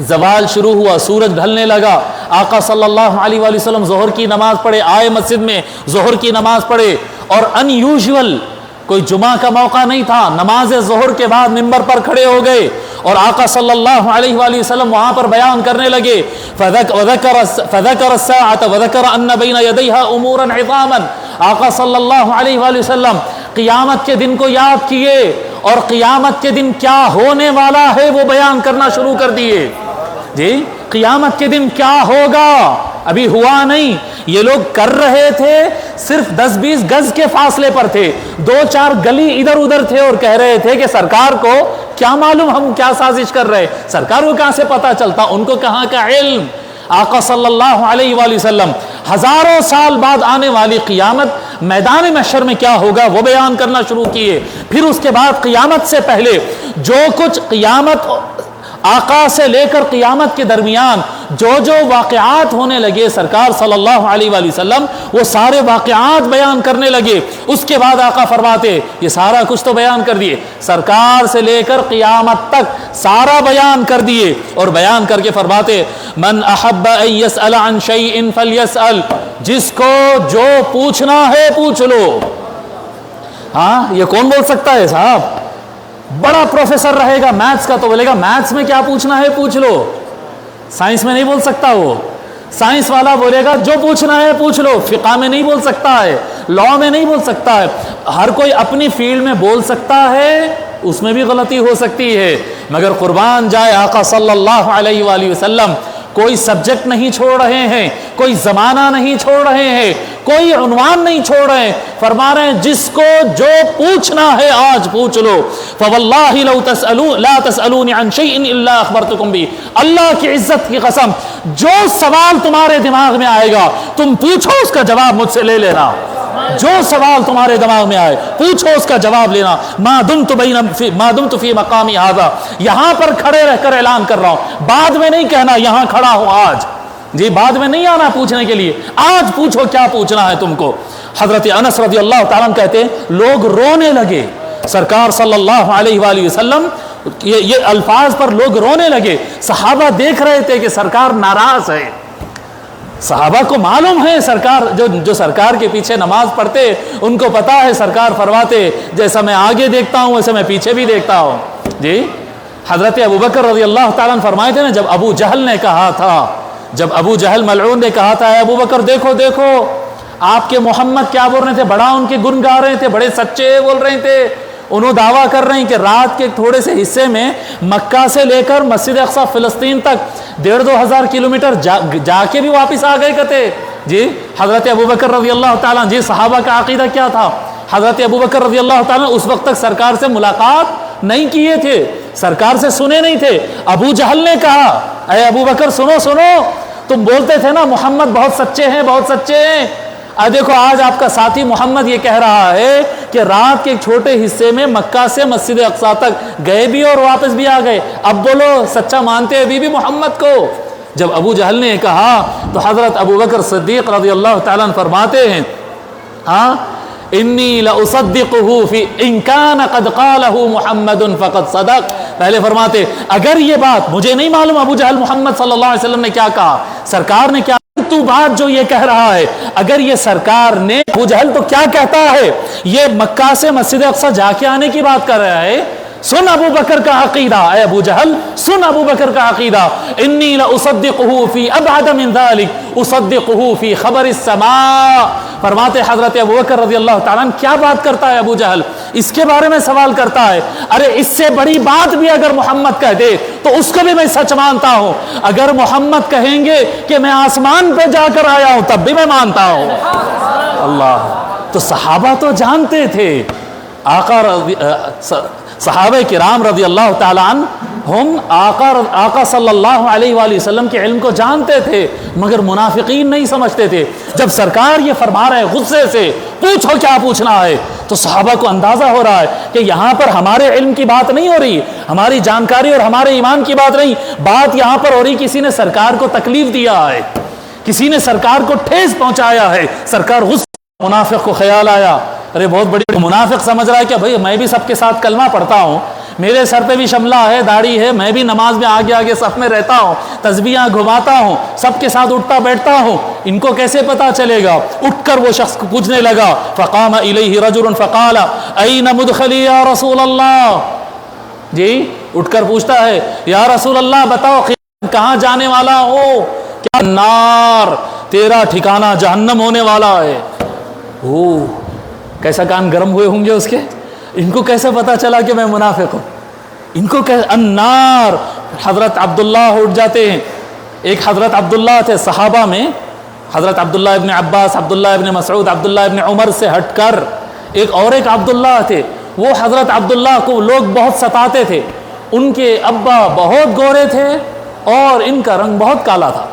زوال شروع ہوا، سورج ڈھلنے لگا، آقا صلی اللہ علیہ وآلہ وسلم ظہر کی نماز پڑھے، آئے مسجد میں ظہر کی نماز پڑھے، اور ان یوزول کوئی جمعہ کا موقع نہیں تھا، نماز ظہر کے بعد منبر پر کھڑے ہو گئے اور آقا صلی اللہ علیہ وآلہ وسلم وہاں پر بیان کرنے لگے، فذکر الساعۃ وذکر ان بین یدیہا امورا عظاما۔ آقا صلی اللہ علیہ وآلہ وسلم قیامت کے دن کو یاد کیے اور قیامت کے دن کیا ہونے والا ہے وہ بیان کرنا شروع کر دیے۔ جی قیامت کے دن کیا ہوگا ابھی ہوا نہیں، یہ لوگ کر رہے تھے، صرف 10-20 گز کے فاصلے پر تھے، 2-4 گلی ادھر ادھر تھے اور کہہ رہے تھے کہ سرکار کو کیا معلوم ہم کیا سازش کر رہے، سرکار کو کہاں سے پتا چلتا، ان کو کہاں کا علم۔ آقا صلی اللہ علیہ وآلہ وسلم ہزاروں سال بعد آنے والی قیامت، میدان محشر میں کیا ہوگا وہ بیان کرنا شروع کیے۔ پھر اس کے بعد قیامت سے پہلے جو کچھ قیامت آقا سے لے کر قیامت کے درمیان جو جو واقعات ہونے لگے، سرکار صلی اللہ علیہ وآلہ وسلم وہ سارے واقعات بیان کرنے لگے۔ اس کے بعد آقا فرماتے یہ سارا کچھ تو بیان کر دیے، سرکار سے لے کر قیامت تک سارا بیان کر دیے، اور بیان کر کے فرماتے من احب ان یسأل عن شیء فلیسأل، جس کو جو پوچھنا ہے پوچھ لو۔ ہاں یہ کون بول سکتا ہے صاحب؟ بڑا پروفیسر رہے گا میتھس کا تو بولے گا میتھس میں کیا پوچھنا ہے پوچھ لو، سائنس میں نہیں بول سکتا، وہ سائنس والا بولے گا جو پوچھنا ہے پوچھ لو، فقہ میں نہیں بول سکتا ہے، لاء میں نہیں بول سکتا ہے۔ ہر کوئی اپنی فیلڈ میں بول سکتا ہے، اس میں بھی غلطی ہو سکتی ہے، مگر قربان جائے آقا صلی اللہ علیہ وآلہ وسلم کوئی سبجیکٹ نہیں چھوڑ رہے ہیں، کوئی زمانہ نہیں چھوڑ رہے ہیں، کوئی عنوان نہیں چھوڑ رہے ہیں، فرما رہے ہیں جس کو جو پوچھنا ہے آج پوچھ لو۔ فواللہ لا تسألونی عن شیء الا اخبرتکم بہ، اللہ کی عزت کی قسم جو سوال تمہارے دماغ میں آئے گا تم پوچھو، اس کا جواب مجھ سے لے لینا، جو سوال تمہارے دماغ میں آئے پوچھو، اس کا جواب لینا۔ ما دمت فی مقامی ھذا، یہاں پر کھڑے رہ کر اعلان کر رہا ہوں، بعد میں نہیں کہنا یہاں کھڑا ہوں آج، جی بعد میں نہیں آنا پوچھنے کے لیے، آج پوچھو کیا پوچھنا ہے تم کو۔ حضرت انس رضی اللہ تعالیٰ عنہ کہتے ہیں لوگ رونے لگے، سرکار صلی اللہ علیہ وآلہ وسلم یہ الفاظ پر لوگ رونے لگے، صحابہ دیکھ رہے تھے کہ سرکار ناراض ہے، صحابہ کو معلوم ہے سرکار جو سرکار کے پیچھے نماز پڑھتے ان کو پتا ہے سرکار فرماتے جیسا میں آگے دیکھتا ہوں ویسے میں پیچھے بھی دیکھتا ہوں۔ جی حضرت ابوبکر رضی اللہ تعالیٰ عنہ فرمائے تھے نا، جب ابو جہل نے کہا تھا، جب ابو جہل ملعون نے کہا تھا اے ابو بکر دیکھو دیکھو آپ کے محمد کیا بول رہے تھے، بڑا ان کے گن گا رہے تھے، بڑے سچے بول رہے تھے، انہوں دعویٰ کر رہے ہیں کہ رات کے تھوڑے سے حصے میں مکہ سے لے کر مسجد اقصی فلسطین تک 1500 کلومیٹر جا کے بھی واپس آ گئے کہتے، جی حضرت ابوبکر رضی اللہ تعالیٰ، جی صحابہ کا عقیدہ کیا تھا؟ حضرت ابوبکر رضی اللہ تعالیٰ اس وقت تک سرکار سے ملاقات نہیں کیے تھے، سرکار سے سنے نہیں تھے۔ ابو جہل نے کہا اے ابوبکر سنو سنو، تم بولتے تھے نا محمد بہت سچے ہیں بہت سچے ہیں، دیکھو آج آپ کا ساتھی محمد یہ کہہ رہا ہے کہ رات کے ایک چھوٹے حصے میں مکہ سے مسجد اقصیٰ تک گئے بھی اور واپس بھی آ گئے، اب بولو سچا مانتے ابھی بھی محمد کو؟ جب ابو جہل نے کہا تو حضرت ابوبکر صدیق رضی اللہ تعالیٰ عنہ فرماتے ہیں ہاں انی لأصدقہ فی ان کان قد قالہ محمد فقد صدق، پہلے فرماتے اگر یہ بات مجھے نہیں معلوم ابو جہل محمد صلی اللہ علیہ وسلم نے کیا کہا، سرکار نے کیا، تو بات جو یہ کہہ رہا ہے اگر یہ سرکار نے، ابو جہل تو کیا کہتا ہے، یہ مکہ سے مسجد اقصیٰ جا کے آنے کی بات کر رہا ہے۔ سن ابو بکر کا عقیدہ، اے ابو جہل سن ابو بکر کا عقیدہ، انی لأصدقہ فی ابعد من ذلک اصدقہ فی خبر السماء، فرماتے حضرت ابو بکر رضی اللہ تعالیٰ عنہ کیا بات کرتا ہے ابو جہل، اس کے بارے میں سوال کرتا ہے، ارے اس سے بڑی بات بھی اگر محمد کہہ دے تو اس کو بھی میں سچ مانتا ہوں، اگر محمد کہیں گے کہ میں آسمان پہ جا کر آیا ہوں تب بھی میں مانتا ہوں۔ اللہ، تو صحابہ تو جانتے تھے، صحابہ کرام رضی اللہ تعالیٰ عنہ ہم آقا صلی اللہ علیہ وآلہ وسلم کے علم کو جانتے تھے، مگر منافقین نہیں سمجھتے تھے۔ جب سرکار یہ فرما رہے غصے سے پوچھو کیا پوچھنا ہے، تو صحابہ کو اندازہ ہو رہا ہے کہ یہاں پر ہمارے علم کی بات نہیں ہو رہی، ہماری جانکاری اور ہمارے ایمان کی بات نہیں، بات یہاں پر ہو رہی کسی نے سرکار کو تکلیف دیا ہے، کسی نے سرکار کو ٹھیس پہنچایا ہے، سرکار غصے۔ منافق کو خیال آیا ارے بہت بڑی، منافق سمجھ رہا ہے کہ بھئی میں بھی سب کے ساتھ کلمہ پڑھتا ہوں، میرے سر پہ بھی شملہ ہے داڑھی ہے، میں بھی نماز میں آگے آگے صف میں رہتا ہوں، تسبیحاں گھماتا ہوں، سب کے ساتھ اٹھتا بیٹھتا ہوں، ان کو کیسے پتا چلے گا؟ اٹھ کر وہ شخص پوچھنے لگا، فقام الیہ رجل فقال این مدخلی یا رسول اللہ، جی اٹھ کر پوچھتا ہے یا رسول اللہ بتاؤ کہاں جانے والا ہو؟ کیا؟ نار، تیرا ٹھکانہ جہنم ہونے والا ہے۔ کیسا کان گرم ہوئے ہوں گے اس کے، ان کو کیسے پتا چلا کہ میں منافق ہوں؟ ان کو النار۔ حضرت عبداللہ اٹھ جاتے ہیں، ایک حضرت عبداللہ تھے صحابہ میں، حضرت عبداللہ ابن عباس، عبداللہ ابن مسعود، عبداللہ ابن عمر سے ہٹ کر ایک عبداللہ تھے، وہ حضرت عبداللہ کو لوگ بہت ستاتے تھے، ان کے ابا بہت گورے تھے اور ان کا رنگ بہت کالا تھا،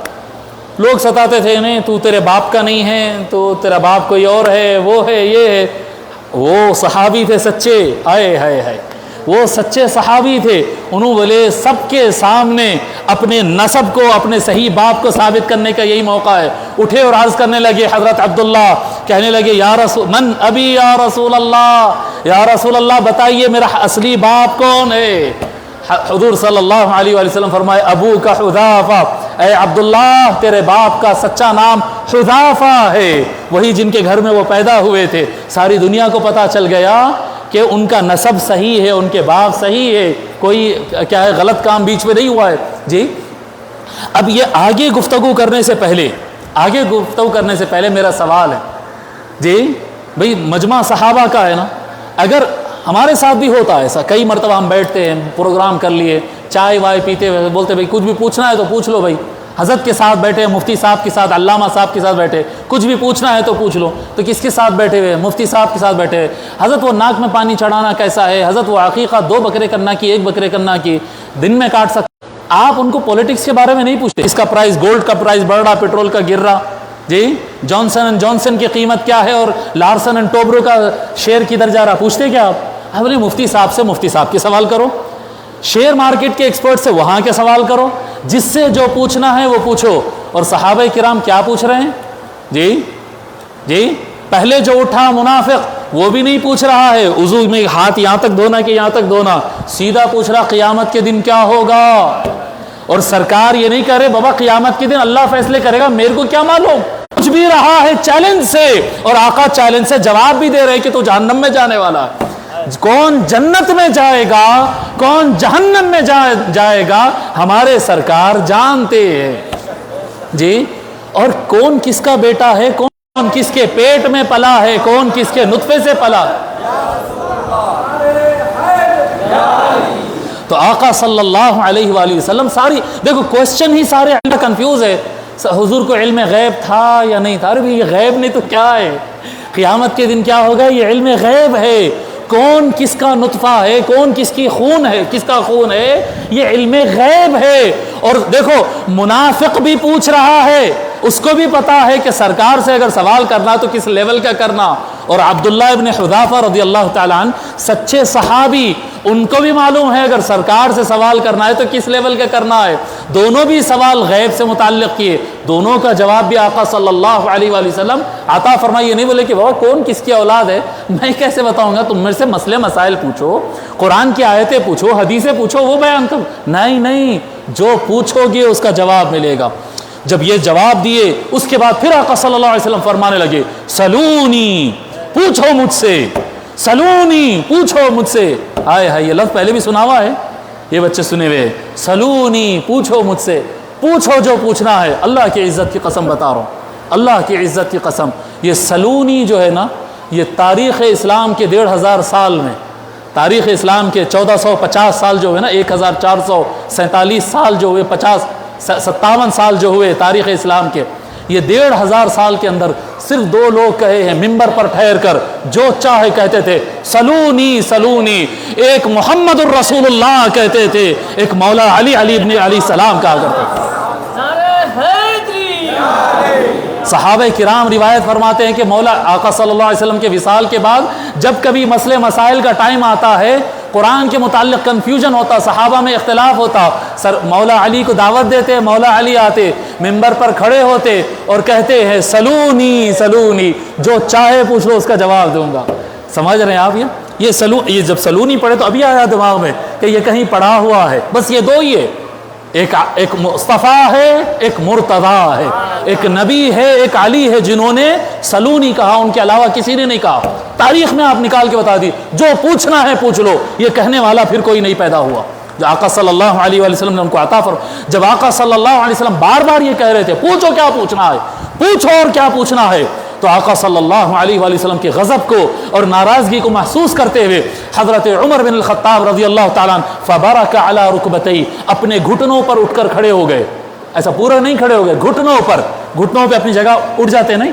لوگ ستاتے تھے انہیں، تو تیرے باپ کا نہیں ہے، تو تیرا باپ کوئی اور ہے، وہ ہے یہ ہے۔ وہ صحابی تھے سچے، آئے ہائے ہائے، وہ سچے صحابی تھے، انہوں بولے سب کے سامنے اپنے نسب کو، اپنے صحیح باپ کو ثابت کرنے کا یہی موقع ہے، اٹھے اور عرض کرنے لگے حضرت عبداللہ، کہنے لگے یا رسول من ابی یا رسول اللہ، یا رسول اللہ بتائیے میرا اصلی باپ کون ہے؟ حضور صلی اللہ علیہ وآلہ وسلم فرمائے ابو کا حذافہ، اے عبداللہ تیرے باپ کا سچا نام حذافہ ہے، وہی جن کے گھر میں وہ پیدا ہوئے تھے، ساری دنیا کو پتا چل گیا کہ ان کا نسب صحیح ہے، ان کے باپ صحیح ہے، کوئی کیا ہے غلط کام بیچ میں نہیں ہوا ہے۔ جی اب یہ آگے گفتگو کرنے سے پہلے میرا سوال ہے، جی بھئی مجمع صحابہ کا ہے نا، اگر ہمارے ساتھ بھی ہوتا ہے ایسا، کئی مرتبہ ہم بیٹھتے ہیں، پروگرام کر لیے، چائے وائے پیتے ہوئے بولتے بھائی کچھ بھی پوچھنا ہے تو پوچھ لو، بھائی حضرت کے ساتھ بیٹھے، مفتی صاحب کے ساتھ، علامہ صاحب کے ساتھ بیٹھے، کچھ بھی پوچھنا ہے تو پوچھ لو، تو کس کے ساتھ بیٹھے ہوئے؟ مفتی صاحب کے ساتھ بیٹھے ہوئے، حضرت وہ ناک میں پانی چڑھانا کیسا ہے، حضرت وہ عقیقہ 2 بکرے کرنا کی 1 بکرے کرنا کی دن میں کاٹ سکتے، آپ ان کو پولیٹکس کے بارے میں نہیں پوچھتے، اس کا پرائز، گولڈ کا پرائز بڑھ رہا، پیٹرول کا گر رہا، جی جانسن اینڈ جانسن کی قیمت کیا ہے اور لارسن اینڈ ٹوبرو کا شیئر کدھر جا رہا، پوچھتے کیا آپ؟ بولے مفتی صاحب سے مفتی صاحب کے سوال کرو، شیئر مارکیٹ کے ایکسپرٹ سے وہاں کے سوال کرو، جس سے جو پوچھنا ہے وہ پوچھو۔ اور صحابہ کرام کیا پوچھ رہے ہیں؟ جی پہلے جو اٹھا منافق وہ بھی نہیں پوچھ رہا ہے وضو میں ہاتھ یہاں تک دھونا کہ یہاں تک دھونا، سیدھا پوچھ رہا قیامت کے دن کیا ہوگا، اور سرکار یہ نہیں کہہ رہے بابا قیامت کے دن اللہ فیصلے کرے گا میرے کو کیا معلوم، کچھ بھی رہا ہے چیلنج سے، اور آقا چیلنج سے جواب بھی دے رہے کہ تو جہنم میں جانے والا ہے، کون جنت میں جائے گا کون جہنم میں جائے گا ہمارے سرکار جانتے ہیں، جی اور کون کس کا بیٹا ہے، کون کس کے پیٹ میں پلا ہے، کون کس کے نطفے سے پلا ہے۔ تو آقا صلی اللہ علیہ وآلہ وسلم، ساری دیکھو کوسچن ہی سارے کنفیوز ہے حضور کو علم غیب تھا یا نہیں تھا؟ ارے یہ غیب نہیں تو کیا ہے، قیامت کے دن کیا ہوگا؟ یہ علم غیب ہے، کون کس کا نطفہ ہے، کون کس کی خون ہے، کس کا خون ہے، یہ علم غیب ہے۔ اور دیکھو منافق بھی پوچھ رہا ہے، اس کو بھی پتا ہے کہ سرکار سے اگر سوال کرنا تو کس لیول کا کرنا۔ اور عبداللہ ابن حذافہ رضی اللہ تعالیٰ عنہ سچے صحابی، ان کو بھی معلوم ہے اگر سرکار سے سوال کرنا ہے تو کس لیول کا کرنا ہے۔ دونوں بھی سوال غیب سے متعلق کیے، دونوں کا جواب بھی آقا صلی اللہ علیہ وآلہ وسلم عطا فرمائیے۔ نہیں بولے کہ بابا کون کس کی اولاد ہے، میں کیسے بتاؤں گا، تم میرے سے مسئلے مسائل پوچھو، قرآن کی آیتیں پوچھو، حدیثیں پوچھو، وہ بیان کرو۔ نہیں، جو پوچھو گے اس کا جواب ملے گا۔ جب یہ جواب دیے اس کے بعد پھر آقا صلی اللہ علیہ وسلم فرمانے لگے سلونی، پوچھو مجھ سے، سلونی، پوچھو مجھ سے۔ ہائے ہائے، یہ لفظ پہلے بھی سنا ہوا ہے، یہ بچے سنے ہوئے، سلونی، پوچھو مجھ سے، پوچھو جو پوچھنا ہے۔ اللہ کی عزت کی قسم بتا رہا ہوں، اللہ کی عزت کی قسم، یہ سلونی جو ہے نا، یہ تاریخ اسلام کے 1500 سال میں، تاریخ اسلام کے 1450 سال جو ہوئے نا، 1447 سال جو ہوئے، 57 سال جو ہوئے تاریخ اسلام کے، یہ 1500 سال کے اندر صرف 2 لوگ کہے ہیں ممبر پر ٹھہر کر، جو چاہے کہتے تھے سلونی سلونی۔ ایک محمد الرسول اللہ کہتے تھے، ایک مولا علی ابن علی السلام کہا کرتے تھے۔ صحابہ کرام روایت فرماتے ہیں کہ مولا آقا صلی اللہ علیہ وسلم کے وصال کے بعد جب کبھی مسئلے مسائل کا ٹائم آتا ہے، قرآن کے متعلق کنفیوژن ہوتا، صحابہ میں اختلاف ہوتا، مولا علی کو دعوت دیتے، مولا علی آتے، ممبر پر کھڑے ہوتے اور کہتے ہیں سلونی سلونی، جو چاہے پوچھ لو اس کا جواب دوں گا۔ سمجھ رہے ہیں آپ؟ یہ جب سلونی پڑھے تو ابھی آیا دماغ میں کہ یہ کہیں پڑھا ہوا ہے، بس یہ 2 ہی ہے، ایک مصطفیٰ ہے، ایک مرتضیٰ ہے، ایک نبی ہے، ایک علی ہے، جنہوں نے سلونی کہا، ان کے علاوہ کسی نے نہیں کہا۔ تاریخ میں آپ نکال کے بتا دی، جو پوچھنا ہے پوچھ لو، یہ کہنے والا پھر کوئی نہیں پیدا ہوا۔ جو آقا صلی اللہ علیہ وآلہ وسلم نے ان کو عطا فرمایا، جب آقا صلی اللہ علیہ وسلم بار بار یہ کہہ رہے تھے پوچھو کیا پوچھنا ہے، پوچھو اور کیا پوچھنا ہے، تو آقا صلی اللہ علیہ وآلہ وسلم کے غضب کو اور ناراضگی کو محسوس کرتے ہوئے حضرت عمر بن الخطاب رضی اللہ تعالیٰ عنہ فبرک علی رکبتیہ، اپنے گھٹنوں پر اٹھ کر کھڑے ہو گئے، ایسا پورا نہیں کھڑے ہو گئے، گھٹنوں پہ اپنی جگہ اٹھ جاتے نہیں،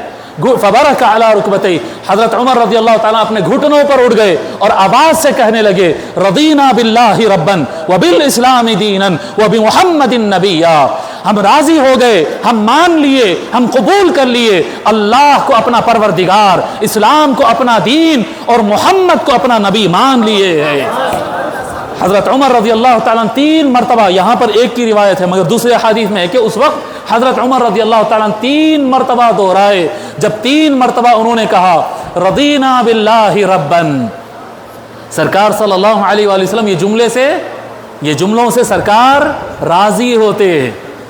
فبرک علی رکبتیہ، حضرت عمر رضی اللہ تعالیٰ اپنے گھٹنوں پر اٹھ گئے اور آواز سے کہنے لگے رضینا باللہ ربا وبالاسلام دینا وبمحمد نبیا، ہم راضی ہو گئے، ہم مان لیے، ہم قبول کر لیے اللہ کو اپنا پروردگار، اسلام کو اپنا دین اور محمد کو اپنا نبی مان لیے ہے۔ حضرت عمر رضی اللہ تعالیٰ 3 مرتبہ، یہاں پر ایک کی روایت ہے مگر دوسرے حدیث میں ہے کہ اس وقت حضرت عمر رضی اللہ تعالیٰ 3 مرتبہ دہرائے، جب 3 مرتبہ انہوں نے کہا رضینا باللہ ربا، سرکار صلی اللہ علیہ وآلہ وسلم یہ جملوں سے سرکار راضی ہوتے،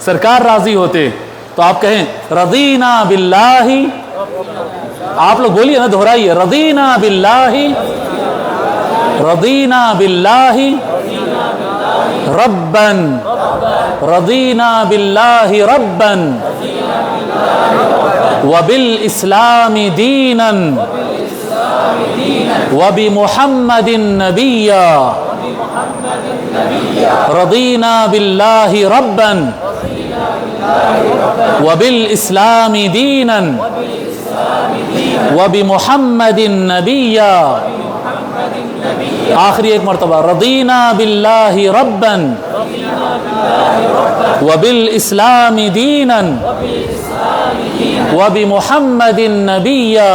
سرکار راضی ہوتے، تو آپ کہیں رضینا باللہ، آپ لوگ بولیے نا، دہرائیے رضینا باللہ، رضینا باللہ ربا، رضینا باللہ ربا وبالاسلام دینا وبمحمد نبیا، رضینا باللہ ربا وبالاسلام دینا وبمحمد نبیا، آخری ایک مرتبہ رضینا باللہ ربا وبالاسلام دینا وبمحمد نبیا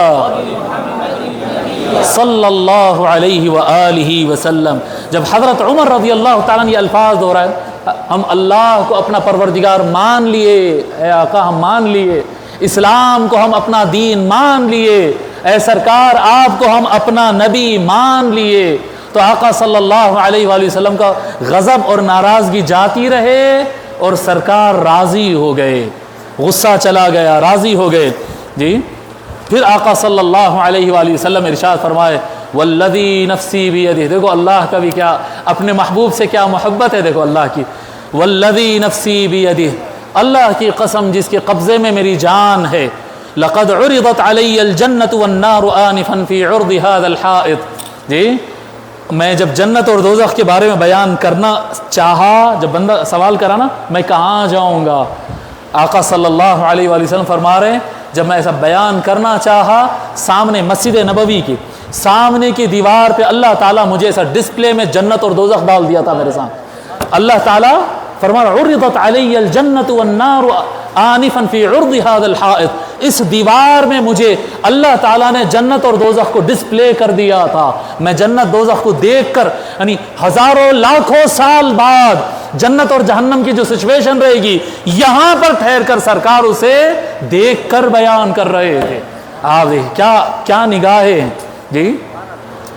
صلی اللہ علیہ وآلہ وسلم۔ جب حضرت عمر رضی اللہ تعالیٰ نے یہ الفاظ دہرائے، ہم اللہ کو اپنا پروردگار مان لیے، اے آقا ہم مان لیے، اسلام کو ہم اپنا دین مان لیے، اے سرکار آپ کو ہم اپنا نبی مان لیے، تو آقا صلی اللہ علیہ وآلہ وسلم کا غضب اور ناراضگی جاتی رہے اور سرکار راضی ہو گئے، غصہ چلا گیا، راضی ہو گئے۔ جی پھر آقا صلی اللہ علیہ وآلہ وسلم ارشاد فرمائے والذی نفسی بیدہ، دیکھو اللہ کا بھی کیا، اپنے محبوب سے کیا محبت ہے، دیکھو اللہ کی، والذی نفسی بیدہ، اللہ کی قسم جس کے قبضے میں میری جان ہے، لقد عرضت علی الجنت والنار آنفا فی عرض هذا الحائط، جی میں جب جنت اور دوزخ کے بارے میں بیان کرنا چاہا، جب بندہ سوال کرا نا میں کہاں جاؤں گا، آقا صلی اللہ علیہ وآلہ وسلم فرما رہے ہیں جب میں ایسا بیان کرنا چاہا سامنے مسجد نبوی کی سامنے کی دیوار پہ اللہ تعالیٰ مجھے ایسا ڈسپلے میں جنت اور دوزخ ڈال دیا تھا میرے سامنے. اللہ تعالیٰ فرما رہا عرضت علی الجنت والنار آنفا فی عرض هذا الحائط, اس دیوار میں مجھے اللہ تعالیٰ نے جنت اور دوزخ کو ڈسپلے کر دیا تھا. میں جنت دوزخ کو دیکھ کر یعنی ہزاروں لاکھوں سال بعد جنت اور جہنم کی جو سچویشن رہے گی یہاں پر ٹھہر کر سرکار اسے دیکھ کر بیان کر رہے تھے. آپ کیا نگاہیں ہیں جی,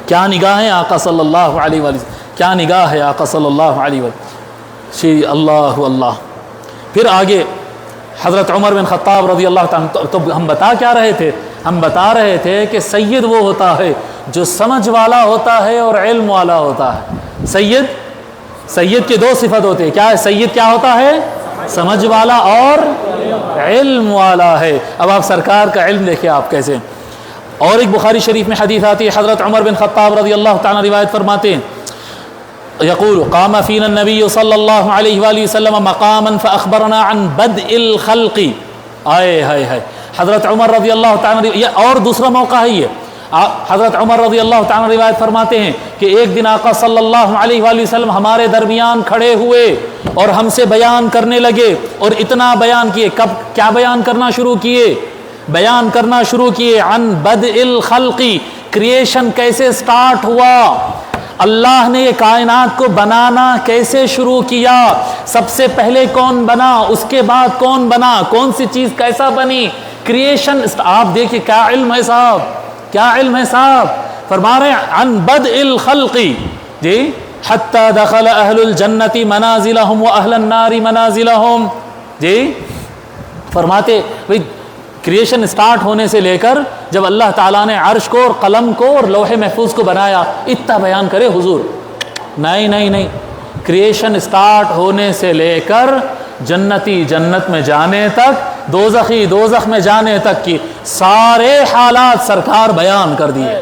کیا نگاہیں آقا صلی اللہ علیہ وسلم, کیا نگاہ ہے آقا صلی اللہ علیہ وسلم. شی اللہ اللہ. پھر آگے حضرت عمر بن خطاب رضی اللہ تعالیٰ, تو ہم بتا کیا رہے تھے, ہم بتا رہے تھے کہ سید وہ ہوتا ہے جو سمجھ والا ہوتا ہے اور علم والا ہوتا ہے. سید کے دو صفت ہوتے ہیں, کیا ہے سید, کیا ہوتا ہے سمجھ والا اور علم والا ہے. اب آپ سرکار کا علم دیکھیں آپ کیسے. اور ایک بخاری شریف میں حدیث آتی ہے, حضرت عمر بن خطاب رضی اللہ تعالیٰ روایت فرماتے ہیں یقول قام فینا النبی صلی اللہ علیہ وآلہ وسلم مقاما فاخبرنا عن بدء الخلق. آئے ہائے ہائے, حضرت عمر رضی اللہ تعالیٰ, یہ اور دوسرا موقع ہے یہ. حضرت عمر رضی اللہ تعالیٰ روایت فرماتے ہیں کہ ایک دن آقا صلی اللہ علیہ وآلہ وسلم ہمارے درمیان کھڑے ہوئے اور ہم سے بیان کرنے لگے, اور اتنا بیان کیے. کب کیا بیان کرنا شروع کیے, بیان کرنا شروع کیے عن بدء الخلق, کریشن کیسے سٹارٹ ہوا, اللہ نے یہ کائنات کو بنانا کیسے شروع کیا, سب سے پہلے کون بنا, اس کے بعد کون بنا, کون سی چیز کیسا بنی, کریشن. آپ دیکھیں کیا علم ہے صاحب, کیا علم ہے صاحب. فرما رہے ہیں عن بدء الخلق جی حتی دخل اہل الجنت منازلہم و اہل النار منازلہم. جی فرماتے بھئی کریشن سٹارٹ ہونے سے لے کر جب اللہ تعالیٰ نے عرش کو اور قلم کو اور لوح محفوظ کو بنایا, اتنا بیان کرے حضور. نہیں, کریشن سٹارٹ ہونے سے لے کر جنتی جنت میں جانے تک, دوزخی دوزخ میں جانے تک کی سارے حالات سرکار بیان کر دیے.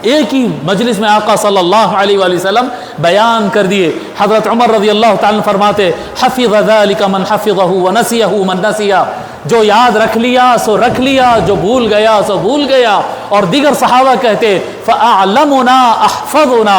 ایک ہی مجلس میں آقا صلی اللہ علیہ وآلہ وسلم بیان کر دیے. حضرت عمر رضی اللہ تعالیٰ فرماتے حفظ ذلك من حفظہ ونسیہ من نسیہ, جو یاد رکھ لیا سو رکھ لیا, جو بھول گیا سو بھول گیا. اور دیگر صحابہ کہتے فأعلمنا احفظنا,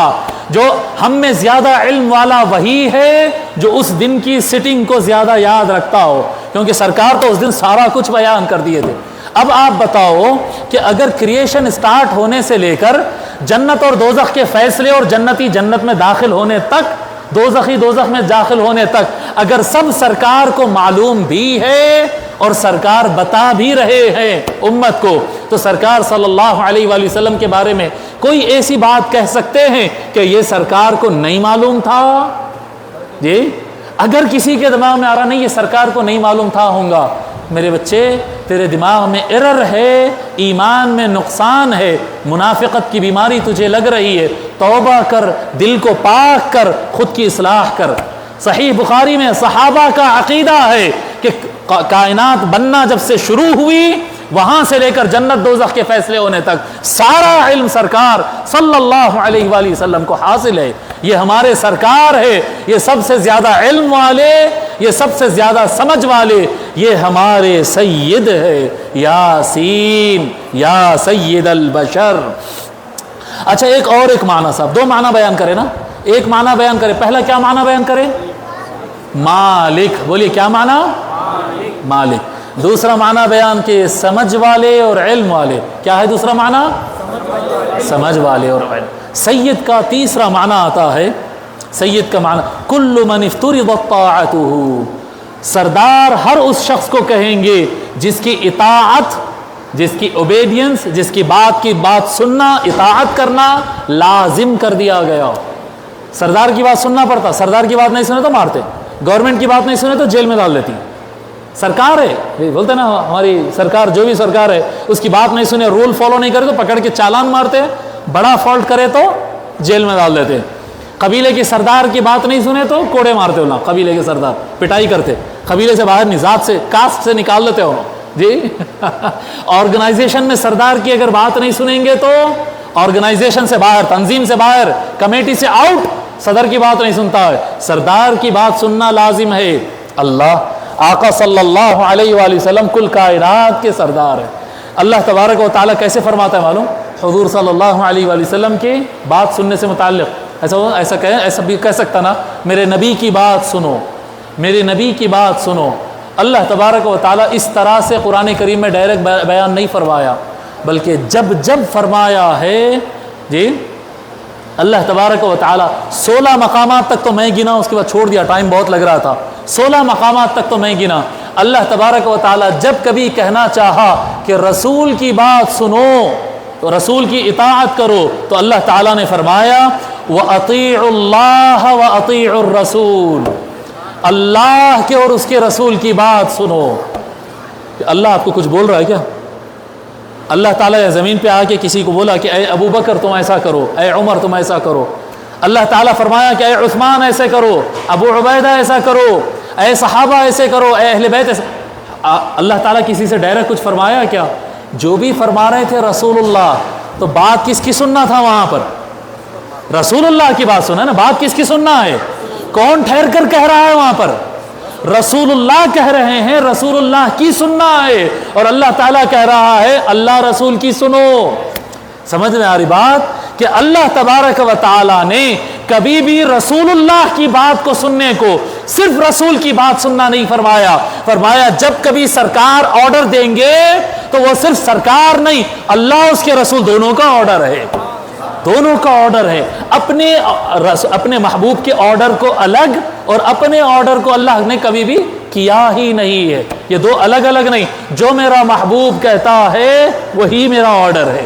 جو ہم میں زیادہ علم والا وہی ہے جو اس دن کی سٹنگ کو زیادہ یاد رکھتا ہو, کیونکہ سرکار تو اس دن سارا کچھ بیان کر دیے تھے. اب آپ بتاؤ کہ اگر کریشن سٹارٹ ہونے سے لے کر جنت اور دوزخ کے فیصلے اور جنتی جنت میں داخل ہونے تک, دوزخی دوزخ میں داخل ہونے تک, اگر سب سرکار کو معلوم بھی ہے اور سرکار بتا بھی رہے ہیں امت کو, تو سرکار صلی اللہ علیہ وآلہ وسلم کے بارے میں کوئی ایسی بات کہہ سکتے ہیں کہ یہ سرکار کو نہیں معلوم تھا؟ جی اگر کسی کے دماغ میں آ رہا نہیں یہ سرکار کو نہیں معلوم تھا ہوگا, میرے بچے تیرے دماغ میں ایرر ہے, ایمان میں نقصان ہے, منافقت کی بیماری تجھے لگ رہی ہے. توبہ کر, دل کو پاک کر, خود کی اصلاح کر. صحیح بخاری میں صحابہ کا عقیدہ ہے کہ کائنات بننا جب سے شروع ہوئی وہاں سے لے کر جنت دوزخ کے فیصلے ہونے تک سارا علم سرکار صلی اللہ علیہ وآلہ وسلم کو حاصل ہے. یہ ہمارے سرکار ہے, یہ سب سے زیادہ علم والے, یہ سب سے زیادہ سمجھ والے, یہ ہمارے سید ہے. یاسین یا سید البشر. اچھا ایک معنی صاحب, دو معنی بیان کرے نا, ایک معنی بیان کرے. پہلا کیا معنی بیان کرے؟ مالک. بولیے کیا معنی؟ مالک. دوسرا معنی بیان کہ سمجھ والے اور علم والے. کیا ہے دوسرا معنی؟ سمجھ والے اور علم. سید کا تیسرا معنی آتا ہے, سید کا معنی کل من افترضت طاعته, سردار ہر اس شخص کو کہیں گے جس کی اطاعت, جس کی اوبیڈینس, جس کی بات سننا, اطاعت کرنا لازم کر دیا گیا. سردار کی بات سننا پڑتا, سردار کی بات نہیں سنے تو مارتے, گورنمنٹ کی بات نہیں سنے تو جیل میں ڈال دیتی. سرکار ہے, بولتے نا ہماری سرکار, جو بھی سرکار ہے اس کی بات نہیں سنے, رول فالو نہیں کرے تو پکڑ کے چالان مارتے, بڑا فالٹ کرے تو جیل میں ڈال دیتے. قبیلے کے سردار کی بات نہیں سنے تو کوڑے مارتے ہو, قبیلے کے سردار پٹائی کرتے, قبیلے سے باہر ذات سے کاسٹ سے نکال دیتے ہو جی. آرگنائزیشن میں سردار کی اگر بات نہیں سنیں گے تو آرگنائزیشن سے باہر, تنظیم سے باہر, کمیٹی سے آؤٹ. صدر کی بات نہیں سنتا ہے, سردار کی بات سننا لازم ہے. اللہ آقا صلی اللہ علیہ وآلہ وسلم کل کائنات کے سردار ہیں۔ اللہ تبارک و تعالیٰ کیسے فرماتا ہے معلوم؟ حضور صلی اللہ علیہ وآلہ وسلم کی بات سننے سے متعلق ایسا بھی کہہ سکتا نا، میرے نبی کی بات سنو، میرے نبی کی بات سنو۔ اللہ تبارک و تعالیٰ اس طرح سے قرآن کریم میں ڈائریکٹ بیان نہیں فرمایا، بلکہ جب فرمایا ہے جی اللہ تبارک و تعالیٰ 16 مقامات تک تو میں گنا، اس کے بعد چھوڑ دیا، ٹائم بہت لگ رہا تھا۔ 16 مقامات تک تو میں گنا۔ اللہ تبارک و تعالیٰ جب کبھی کہنا چاہا کہ رسول کی بات سنو تو رسول کی اطاعت کرو، تو اللہ تعالیٰ نے فرمایا وَأَطِيعُوا اللَّهَ وَأَطِيعُوا الرَّسُولَ، اللہ کے اور اس کے رسول کی بات سنو۔ اللہ آپ کو کچھ بول رہا ہے کیا؟ اللہ تعالیٰ زمین پہ آ کے کسی کو بولا کہ اے ابو بکر تم ایسا کرو، اے عمر تم ایسا کرو؟ اللہ تعالیٰ فرمایا کہ اے عثمان ایسے کرو، ابو عبیدہ ایسا کرو، اے صحابہ ایسے کرو، اے اہل بیت ایسے؟ اللہ تعالیٰ کسی سے ڈائریکٹ کچھ فرمایا کیا؟ جو بھی فرما رہے تھے رسول اللہ، تو بات کس کی سننا تھا وہاں پر؟ رسول اللہ کی بات سنا نا، بات کس کی سننا ہے؟ کون ٹھہر کر کہہ رہا ہے وہاں پر؟ رسول اللہ کہہ رہے ہیں، رسول اللہ کی سننا ہے، اور اللہ تعالیٰ کہہ رہا ہے اللہ رسول کی سنو۔ سمجھ میں آ رہی بات کہ اللہ تبارک و تعالیٰ نے کبھی بھی رسول اللہ کی بات کو سننے کو صرف رسول کی بات سننا نہیں فرمایا، فرمایا جب کبھی سرکار آرڈر دیں گے تو وہ صرف سرکار نہیں، اللہ اس کے رسول دونوں کا آرڈر ہے، دونوں کا آرڈر ہے۔ اپنے محبوب کے آرڈر کو الگ اور اپنے آرڈر کو اللہ نے کبھی بھی کیا ہی نہیں ہے، یہ دو الگ الگ نہیں۔ جو میرا محبوب کہتا ہے وہی میرا آرڈر ہے۔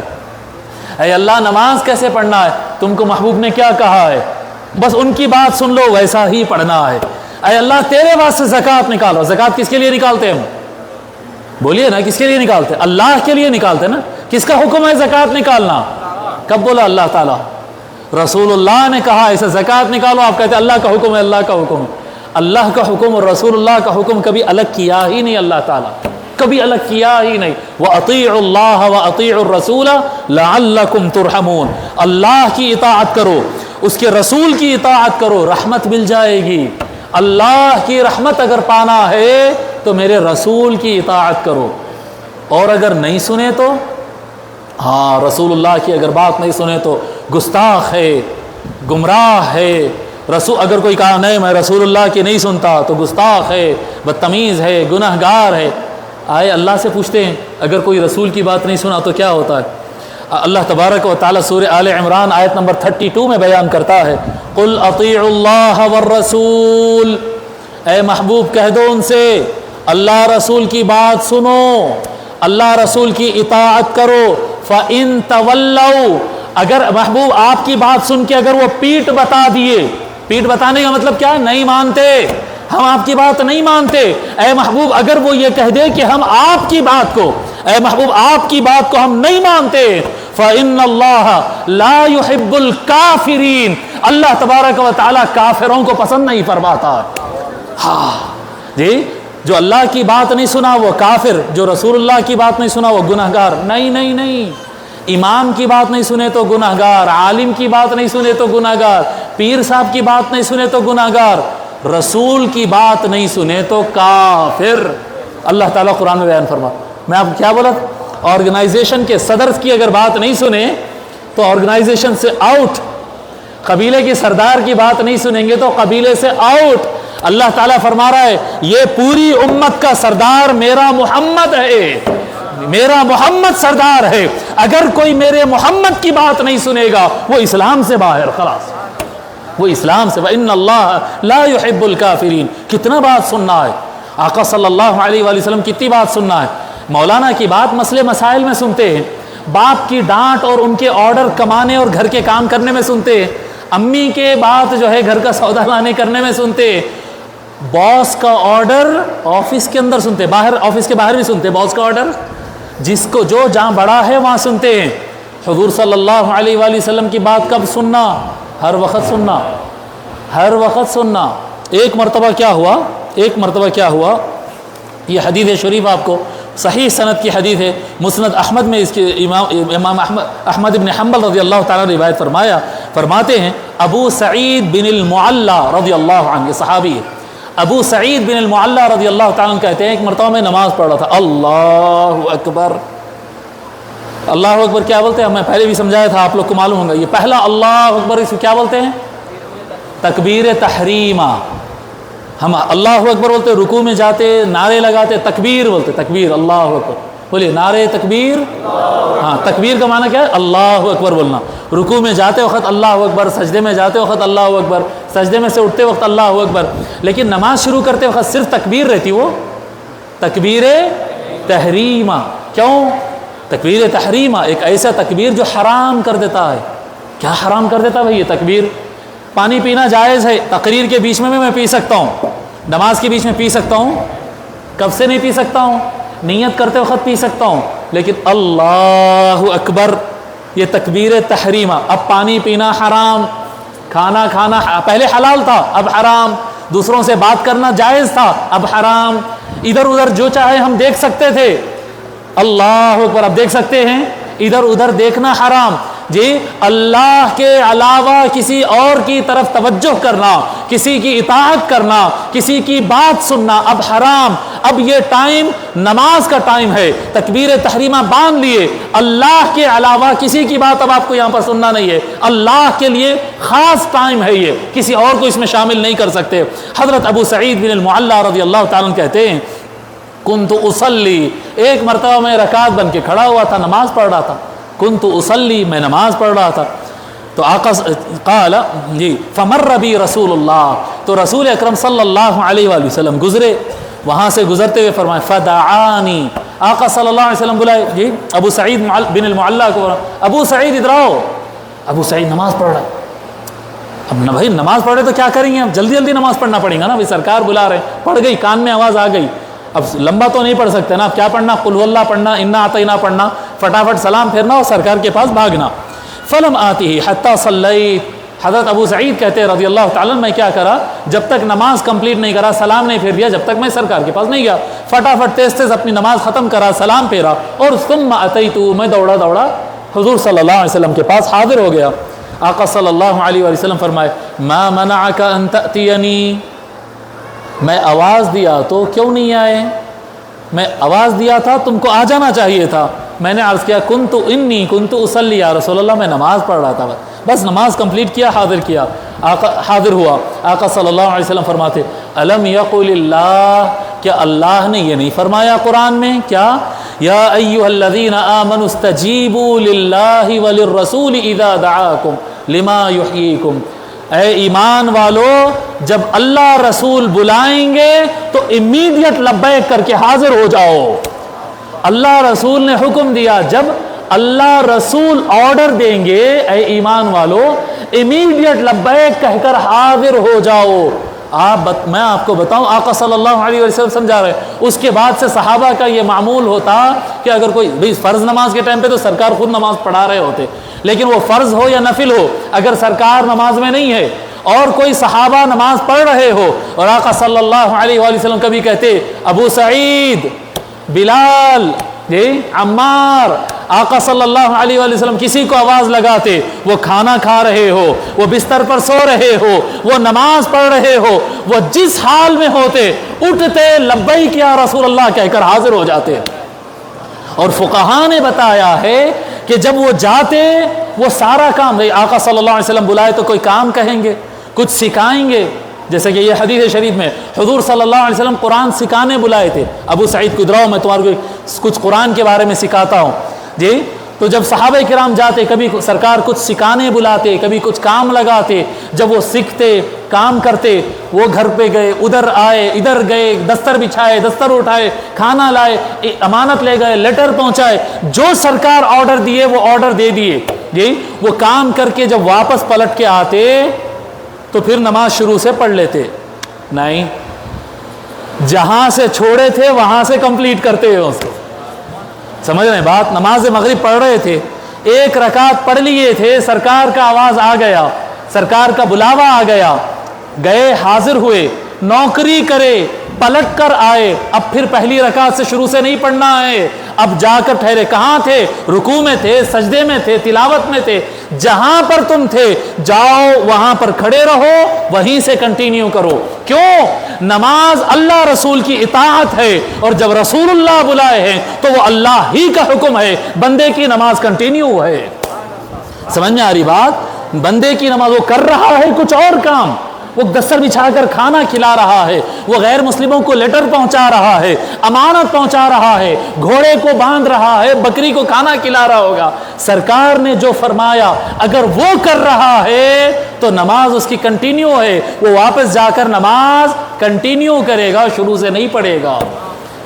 اے اللہ نماز کیسے پڑھنا ہے؟ تم کو محبوب نے کیا کہا ہے؟ بس ان کی بات سن لو، ویسا ہی پڑھنا ہے۔ اے اللہ تیرے واسطے زکوٰۃ نکالو، زکوٰۃ کس کے لیے نکالتے ہیں ہم؟ بولیے نا، کس کے لیے نکالتے؟ اللہ کے لیے نکالتے نا۔ کس کا حکم ہے زکوٰۃ نکالنا؟ کب بولا اللہ تعالیٰ؟ رسول اللہ نے کہا ایسے زکوٰۃ نکالو، آپ کہتے ہیں اللہ کا حکم ہے، اللہ کا حکم ہے۔ اللہ کا حکم اور رسول اللہ کا حکم کبھی الگ کیا ہی نہیں، اللہ تعالیٰ کبھی الگ کیا ہی نہیں۔ وَأَطِيعُوا اللَّهَ وَأَطِيعُوا الرَّسُولَ لَعَلَّكُمْ تُرْحَمُونَ، اللہ کی اطاعت کرو، اس کے رسول کی اطاعت کرو، رحمت مل جائے گی۔ اللہ کی رحمت اگر پانا ہے تو میرے رسول کی اطاعت کرو، اور اگر نہیں سنے تو ہاں رسول اللہ کی اگر بات نہیں سنے تو گستاخ ہے، گمراہ ہے۔ اگر کوئی کہا نہیں میں رسول اللہ کی نہیں سنتا تو گستاخ ہے، بدتمیز ہے، گناہ گار ہے۔ آئے اللہ سے پوچھتے ہیں اگر کوئی رسول کی بات نہیں سنا تو کیا ہوتا ہے؟ اللہ تبارک و تعالیٰ سورہ آل عمران آیت نمبر 32 میں بیان کرتا ہے قُلْ أَطِيعُوا اللَّهَ وَالرَّسُولَ، اے محبوب کہہ دو ان سے اللہ رسول کی بات سنو، اللہ رسول کی اطاعت کرو۔ فَإِن تَوَلَّوْا، اگر محبوب آپ کی بات سن کے اگر وہ پیٹ بتا دیے، پیٹ بتانے کا مطلب کیا ہے؟ نہیں مانتے، ہم آپ کی بات نہیں مانتے۔ اے محبوب اگر وہ یہ کہہ دے کہ ہم آپ کی بات کو، اے محبوب آپ کی بات کو ہم نہیں مانتے، فَإِنَّ اللَّهَ لَا يُحِبُّ الْكَافِرِينَ، اللہ تبارک و تعالیٰ کافروں کو پسند نہیں فرماتا۔ ہاں جی، جو اللہ کی بات نہیں سنا وہ کافر، جو رسول اللہ کی بات نہیں سنا وہ گناہ گار۔ نہیں نہیں نہیں، امام کی بات نہیں سنے تو گناہ گار، عالم کی بات نہیں سنے تو گناہ گار، پیر صاحب کی بات نہیں سنے تو گناہ گار، رسول کی بات نہیں سنے تو کافر۔ اللہ تعالیٰ قرآن میں بیان فرما۔ میں آپ کیا بولا؟ آرگنائزیشن کے صدر کی اگر بات نہیں سنے تو آرگنائزیشن سے آؤٹ، قبیلے کے سردار کی بات نہیں سنیں گے تو قبیلے سے آؤٹ۔ اللہ تعالیٰ فرما رہا ہے یہ پوری امت کا سردار میرا محمد ہے، میرا محمد سردار ہے، اگر کوئی میرے محمد کی بات نہیں سنے گا وہ اسلام سے باہر، خلاص وہ اسلام سے۔ وَإِنَّ اللَّهَ لَا يُحِبُّ الْكَافِرِينَ، کتنا بات سننا ہے، آقا صلی اللہ علیہ وآلہ وسلم کتنی بات سننا ہے۔ مولانا کی بات مسئلے مسائل میں سنتے ہیں، باپ کی ڈانٹ اور ان کے آرڈر کمانے اور گھر کے کام کرنے میں سنتے ہیں، امی کے بات جو ہے گھر کا سودا لانے کرنے میں سنتے ہیں، باس کا آرڈر آفس کے اندر سنتے، باہر آفس کے باہر بھی سنتے باس کا آرڈر، جس کو جو جہاں بڑا ہے وہاں سنتے ہیں۔ حضور صلی اللہ علیہ وآلہ وسلم کی بات کب سننا؟ ہر وقت سننا، ہر وقت سننا۔ ایک مرتبہ کیا ہوا، یہ حدیث شریف آپ کو صحیح سند کی حدیث ہے، مسند احمد میں اس کے امام احمد بن حنبل رضی اللہ تعالیٰ نے روایت فرماتے ہیں ابو سعید بن المعلا رضی اللہ عنہ، یہ صحابی ہے، ابو سعید بن المعلا رضی اللہ تعالیٰ عنہ کہتے ہیں ایک مرتبہ میں نماز پڑھ رہا تھا، اللہ اکبر. اللہ اکبر کیا بولتے ہیں؟ میں پہلے بھی سمجھایا تھا، آپ لوگ کو معلوم ہوگا. یہ پہلا اللہ اکبر اس کو کیا بولتے ہیں؟ تکبیر تحریمہ. ہم اللہ اکبر بولتے، رکوع میں جاتے نعرے لگاتے تکبیر بولتے، تکبیر اللہ اکبر. بولیے نعرے تکبیر. ہاں، تکبیر کا معنی کیا ہے؟ اللہ اکبر بولنا. رکوع میں جاتے وقت اللہ اکبر، سجدے میں جاتے وقت اللہ اکبر، سجدے میں سے اٹھتے وقت اللہ اکبر. لیکن نماز شروع کرتے وقت صرف تکبیر رہتی، وہ تکبیر تحریمہ. کیوں تکبیر تحریمہ؟ ایک ایسا تکبیر جو حرام کر دیتا ہے. کیا حرام کر دیتا بھائی یہ تکبیر؟ پانی پینا جائز ہے، تقریر کے بیچ میں پی سکتا ہوں، نماز کے بیچ میں پی سکتا ہوں. کب سے نہیں پی سکتا ہوں؟ نیت کرتے وقت پی سکتا ہوں. لیکن اللہ اکبر یہ تکبیر تحریمہ. اب پانی پینا حرام، کھانا کھانا پہلے حلال تھا اب حرام، دوسروں سے بات کرنا جائز تھا اب حرام، ادھر ادھر جو چاہے ہم دیکھ سکتے تھے، اللہ اکبر اب دیکھ سکتے ہیں. ادھر ادھر دیکھنا حرام. جی اللہ کے علاوہ کسی اور کی طرف توجہ کرنا، کسی کی اطاعت کرنا، کسی کی بات سننا اب حرام. اب یہ ٹائم نماز کا ٹائم ہے، تکبیر تحریمہ باندھ لیے. اللہ کے علاوہ کسی کی بات اب آپ کو یہاں پر سننا نہیں ہے، اللہ کے لیے خاص ٹائم ہے یہ، کسی اور کو اس میں شامل نہیں کر سکتے. حضرت ابو سعید بن المعلا رضی اللہ تعالیٰ عنہ کہتے ہیں کنت اصلی، ایک مرتبہ میں رکعت بن کے کھڑا ہوا تھا، نماز پڑھ رہا تھا. کنت اصلی، میں نماز پڑھ رہا تھا. تو آقا قال جی فمر بی رسول اللہ، تو رسول اکرم صلی اللہ علیہ وآلہ وسلم گزرے. وہاں سے گزرتے ہوئے فرمائے فدعانی، آقا صلی اللہ علیہ وسلم بلائے جی ابو سعید بن المعلا کو، ابو سعید ادھر آؤ. ابو سعید نماز پڑھ رہا ہے. اب نہ بھائی نماز پڑھ رہے تو کیا کریں گے؟ اب جلدی جلدی نماز پڑھنا پڑے گا نا، بھائی سرکار بلا رہے. پڑھ گئی، کان میں آواز آ گئی. اب لمبا تو نہیں پڑھ سکتے نا، اب کیا پڑھنا؟ قل اللہ پڑھنا، انا اعطیناک پڑھنا، فٹافٹ سلام پھیرنا اور سرکار کے پاس بھاگنا. فلم آتی حتی صلیت، حضرت ابو سعید کہتے ہیں رضی اللہ تعالیٰ میں کیا کرا، جب تک نماز کمپلیٹ نہیں کرا، سلام نہیں پھیر دیا، جب تک میں سرکار کے پاس نہیں گیا. فٹافٹ تیز تیز اپنی نماز ختم کرا، سلام پھیرا، اور ثم اتیت، میں دوڑا دوڑا حضور صلی اللہ علیہ وسلم کے پاس حاضر ہو گیا. آقا صلی اللہ علیہ وسلم فرمائے ما منعک ان تأتینی، میں آواز دیا تو کیوں نہیں آئے؟ میں آواز دیا تھا، تم کو آ جانا چاہیے تھا. میں نے عرض کیا کنت اصلی یا رسول اللہ، میں نماز پڑھ رہا تھا، بس نماز کمپلیٹ کیا، حاضر کیا. آقا حاضر ہوا. آقا صلی اللہ علیہ وسلم فرماتے الم یقل اللہ، کیا اللہ نے یہ نہیں فرمایا قرآن میں؟ کیا یا ایھا الذین آمنوا استجیبوا للہ وللرسول اذا دعاکم لما یحییکم، اے ایمان والو جب اللہ رسول بلائیں گے تو امیڈیٹ لبیک کر کے حاضر ہو جاؤ. اللہ رسول نے حکم دیا، جب اللہ رسول آرڈر دیں گے اے ایمان والو امیڈیٹ لبیک کہہ کر حاضر ہو جاؤ. میں آپ کو بتاؤں، آقا صلی اللہ علیہ وسلم سمجھا رہے. اس کے بعد سے صحابہ کا یہ معمول ہوتا کہ اگر کوئی فرض نماز کے ٹائم پہ تو سرکار خود نماز پڑھا رہے ہوتے، لیکن وہ فرض ہو یا نفل ہو، اگر سرکار نماز میں نہیں ہے اور کوئی صحابہ نماز پڑھ رہے ہو اور آقا صلی اللہ علیہ وآلہ وسلم کبھی کہتے ابو سعید، بلال، جی عمار، آقا صلی اللہ علیہ وآلہ وسلم کسی کو آواز لگاتے، وہ کھانا کھا رہے ہو، وہ بستر پر سو رہے ہو، وہ نماز پڑھ رہے ہو، وہ جس حال میں ہوتے اٹھتے لبیک یا رسول اللہ کہہ کر حاضر ہو جاتے. اور فقہاء نے بتایا ہے کہ جب وہ جاتے وہ سارا کام، آقا صلی اللہ علیہ وسلم بلائے تو کوئی کام کہیں گے، کچھ سکھائیں گے. جیسے کہ یہ حدیث شریف میں حضور صلی اللہ علیہ وسلم قرآن سکھانے بلائے تھے. ابو سعید کو ادراؤ میں تمہارے کو کچھ قرآن کے بارے میں سکھاتا ہوں. جی تو جب صحابہ کرام جاتے، کبھی سرکار کچھ سکھانے بلاتے، کبھی کچھ کام لگاتے، جب وہ سیکھتے کام کرتے، وہ گھر پہ گئے، ادھر آئے، ادھر گئے، دستر بچھائے، دستر اٹھائے، کھانا لائے، امانت لے گئے، لیٹر پہنچائے، جو سرکار آرڈر دیے وہ آرڈر دے دیے. جی وہ کام کر کے جب واپس پلٹ کے آتے تو پھر نماز شروع سے پڑھ لیتے نہیں، جہاں سے چھوڑے تھے وہاں سے کمپلیٹ کرتے ہیں اس کو. سمجھ رہے ہیں بات؟ نماز مغرب پڑھ رہے تھے، ایک رکعت پڑھ لیے تھے، سرکار کا آواز آ گیا، سرکار کا بلاوا آ گیا، گئے حاضر ہوئے. نوکری کرے، پلٹ کر آئے، اب پھر پہلی رکعت سے شروع سے نہیں پڑھنا ہے، اب جا کر ٹھہرے، کہاں تھے؟ رکوع میں تھے، سجدے میں تھے، تلاوت میں تھے، جہاں پر تم تھے جاؤ وہاں پر کھڑے رہو، وہیں سے کنٹینیو کرو۔ کیوں؟ نماز اللہ رسول کی اطاعت ہے، اور جب رسول اللہ بلائے ہیں تو وہ اللہ ہی کا حکم ہے، بندے کی نماز کنٹینیو ہے۔ سمجھ میں آ رہی بات؟ بندے کی نماز، وہ کر رہا ہے کچھ اور کام، وہ دستر بچھا کر کھانا کھلا رہا ہے، وہ غیر مسلموں کو لیٹر پہنچا رہا ہے، امانت پہنچا رہا ہے، گھوڑے کو باندھ رہا ہے، بکری کو کھانا کھلا رہا ہوگا، سرکار نے جو فرمایا اگر وہ کر رہا ہے تو نماز اس کی کنٹینیو ہے، وہ واپس جا کر نماز کنٹینیو کرے گا، شروع سے نہیں پڑھے گا۔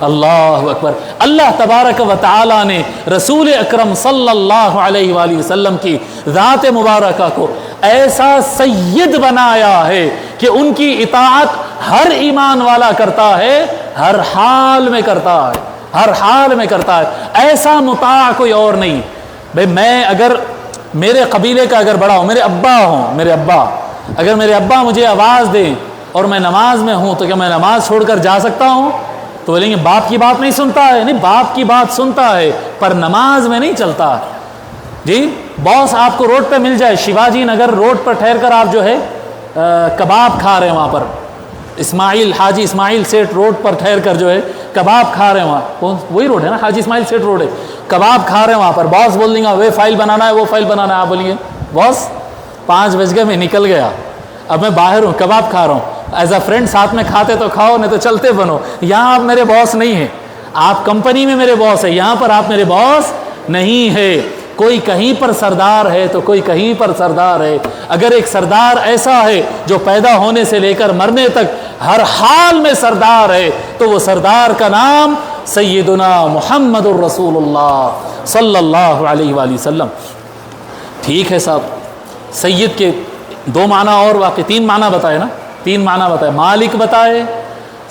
اللہ اکبر۔ اللہ تبارک و تعالی نے رسول اکرم صلی اللہ علیہ وآلہ وسلم کی ذات مبارکہ کو ایسا سید بنایا ہے کہ ان کی اطاعت ہر ایمان والا کرتا ہے، ہر حال میں کرتا ہے، ہر حال میں کرتا ہے، ایسا مطاع کوئی اور نہیں۔ بھئی میں اگر میرے قبیلے کا اگر بڑا ہوں، میرے ابا ہوں، میرے ابا اگر میرے ابا مجھے آواز دیں اور میں نماز میں ہوں تو کیا میں نماز چھوڑ کر جا سکتا ہوں؟ تو بولیں گے باپ کی بات نہیں سنتا ہے، نہیں، باپ کی بات سنتا ہے پر نماز میں نہیں چلتا۔ جی باس آپ کو روڈ پہ مل جائے، شیواجی نگر روڈ پر ٹھہر کر آپ جو ہے کباب کھا رہے ہیں وہاں پر، حاجی اسماعیل سیٹ روڈ پر ٹھہر کر جو ہے کباب کھا رہے ہیں، وہاں وہی روڈ ہے نا، حاجی اسماعیل سیٹ روڈ ہے، کباب کھا رہے ہیں وہاں پر، باس بول دیں گا وہ فائل بنانا ہے، وہ فائل بنانا ہے، آپ بولیں گے باس 5 بج گئے میں نکل گیا، اب میں باہر ہوں کباب کھا رہا ہوں، ایز اے فرینڈ ساتھ میں کھاتے تو کھاؤ نہیں تو چلتے بنو، یہاں آپ میرے باس نہیں ہیں، آپ کمپنی میں میرے باس ہے، یہاں پر آپ میرے باس نہیں ہے۔ کوئی کہیں پر سردار ہے تو کوئی کہیں پر سردار ہے۔ اگر ایک سردار ایسا ہے جو پیدا ہونے سے لے کر مرنے تک ہر حال میں سردار ہے تو وہ سردار کا نام سیدنا محمد الرسول اللہ صلی اللہ علیہ وآلہ وسلم۔ ٹھیک ہے صاحب، سید کے 2 معنی اور واقعی 3 معنی بتائے نا، 3 معنی بتائے، مالک بتائے،